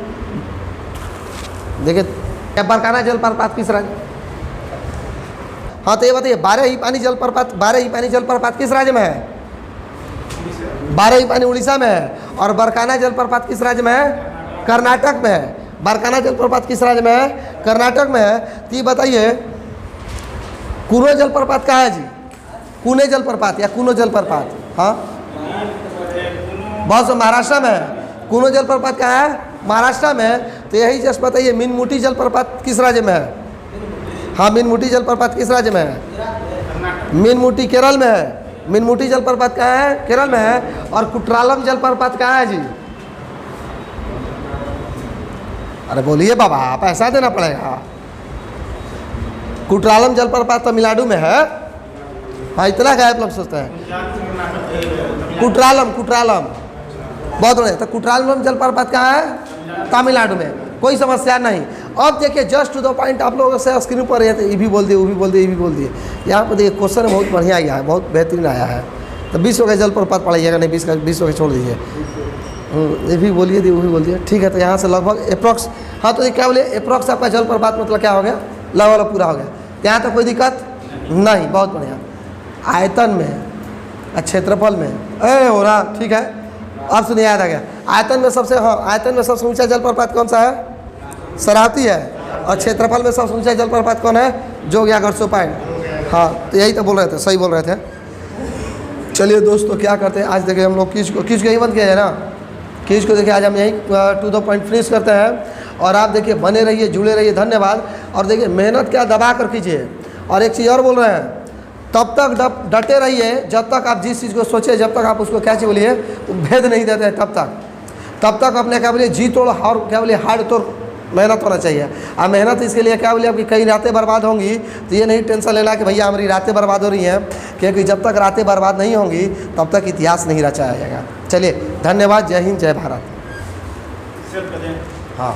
Speaker 1: देखिए बरकाना जलप्रपात किस राज्य? हाँ तो ये बताइए 12 ही पानी जलप्रपात किस राज्य में है? बारही पानी उड़ीसा में है। और बरकाना जलप्रपात किस राज्य में है? कर्नाटक में है। बरकाना जलप्रपात किस राज्य में है? कर्नाटक में है। तो ये बताइए कुनो जलप्रपात कहाँ है जी? कुने जलप्रपात या कुनो जलप्रपात? हाँ, बहुत से महाराष्ट्र में है। कुनो जलप्रपात कहाँ है? महाराष्ट्र में है। तो यही जस्ट बताइए मीनमुटी जलप्रपात किस राज्य में है? हाँ, मीनमुटी जलप्रपात किस राज्य में है? मीनमुटी केरल में है। मीनमुटी जलप्रपात कहाँ है? केरल में है। और कुट्रालम जलप्रपात कहाँ है जी? अरे बोलिए बाबा, पैसा देना पड़ेगा। कुट्रालम जलप्रपात तमिलनाडु में है। हाँ, इतना क्या आप लोग सोचते हैं? कुट्रालम, कुट्रालम बहुत बढ़िया। तो कुट्रालम जलप्रपात कहाँ है? तमिलनाडु में। कोई समस्या नहीं। अब देखिए जस्ट टू द पॉइंट, आप लोगों से स्क्रीन पर ये भी बोल दिए, वो भी बोल दिए, ये भी बोल दिए। यहाँ पर देखिए क्वेश्चन बहुत बढ़िया आया है, बहुत बेहतरीन आया है। तो 20 का जलप्रपात पढ़ाइएगा, नहीं 20 का छोड़ दीजिए। ये भी बोलिए, वो भी बोल दिए, ठीक है। तो यहाँ से लगभग अप्रॉक्स, हाँ तो ये क्या बोले, अप्रॉक्स आपका जलप्रपात मतलब क्या हो गया? लगभग पूरा हो गया। यहाँ तो कोई दिक्कत नहीं, बहुत बढ़िया। आयतन में, क्षेत्रफल में हो रहा, ठीक है। अब सुनिए, याद आ गया। आयतन में सबसे, हाँ आयतन में सबसे ऊंचा जलप्रपात कौन सा है? सराहती है। और क्षेत्रफल में सबसे ऊंचा जलप्रपात कौन है? जोग या गरसो पॉइंट। हाँ, तो यही तो बोल रहे थे, सही बोल रहे थे। चलिए दोस्तों, क्या करते हैं आज, देखिए हम लोग क्विज को यही बंद किया है ना। क्विज को देखिए आज हम यही टू द पॉइंट फिनिश करते हैं। और आप देखिए बने रहिए, जुड़े रहिए, धन्यवाद। और देखिए मेहनत क्या दबा कर कीजिए। और एक चीज़ और बोल रहे हैं, तब तक डटे रहिए जब तक आप जिस चीज़ को सोचे, जब तक आप उसको क्या चीज बोलिए भेद नहीं देते हैं, तब तक अपने क्या बोलिए जी तोड़ और क्या बोलिए हार्ड तोड़ मेहनत होना चाहिए। और मेहनत इसके लिए क्या बोलिए, आपकी कई रातें बर्बाद होंगी तो ये नहीं टेंशन लेना कि भैया हमारी रातें बर्बाद हो रही हैं, क्योंकि जब तक रातें बर्बाद नहीं होंगी तब तक इतिहास नहीं रचाया जाएगा। चलिए धन्यवाद, जय हिंद, जय भारत। हाँ।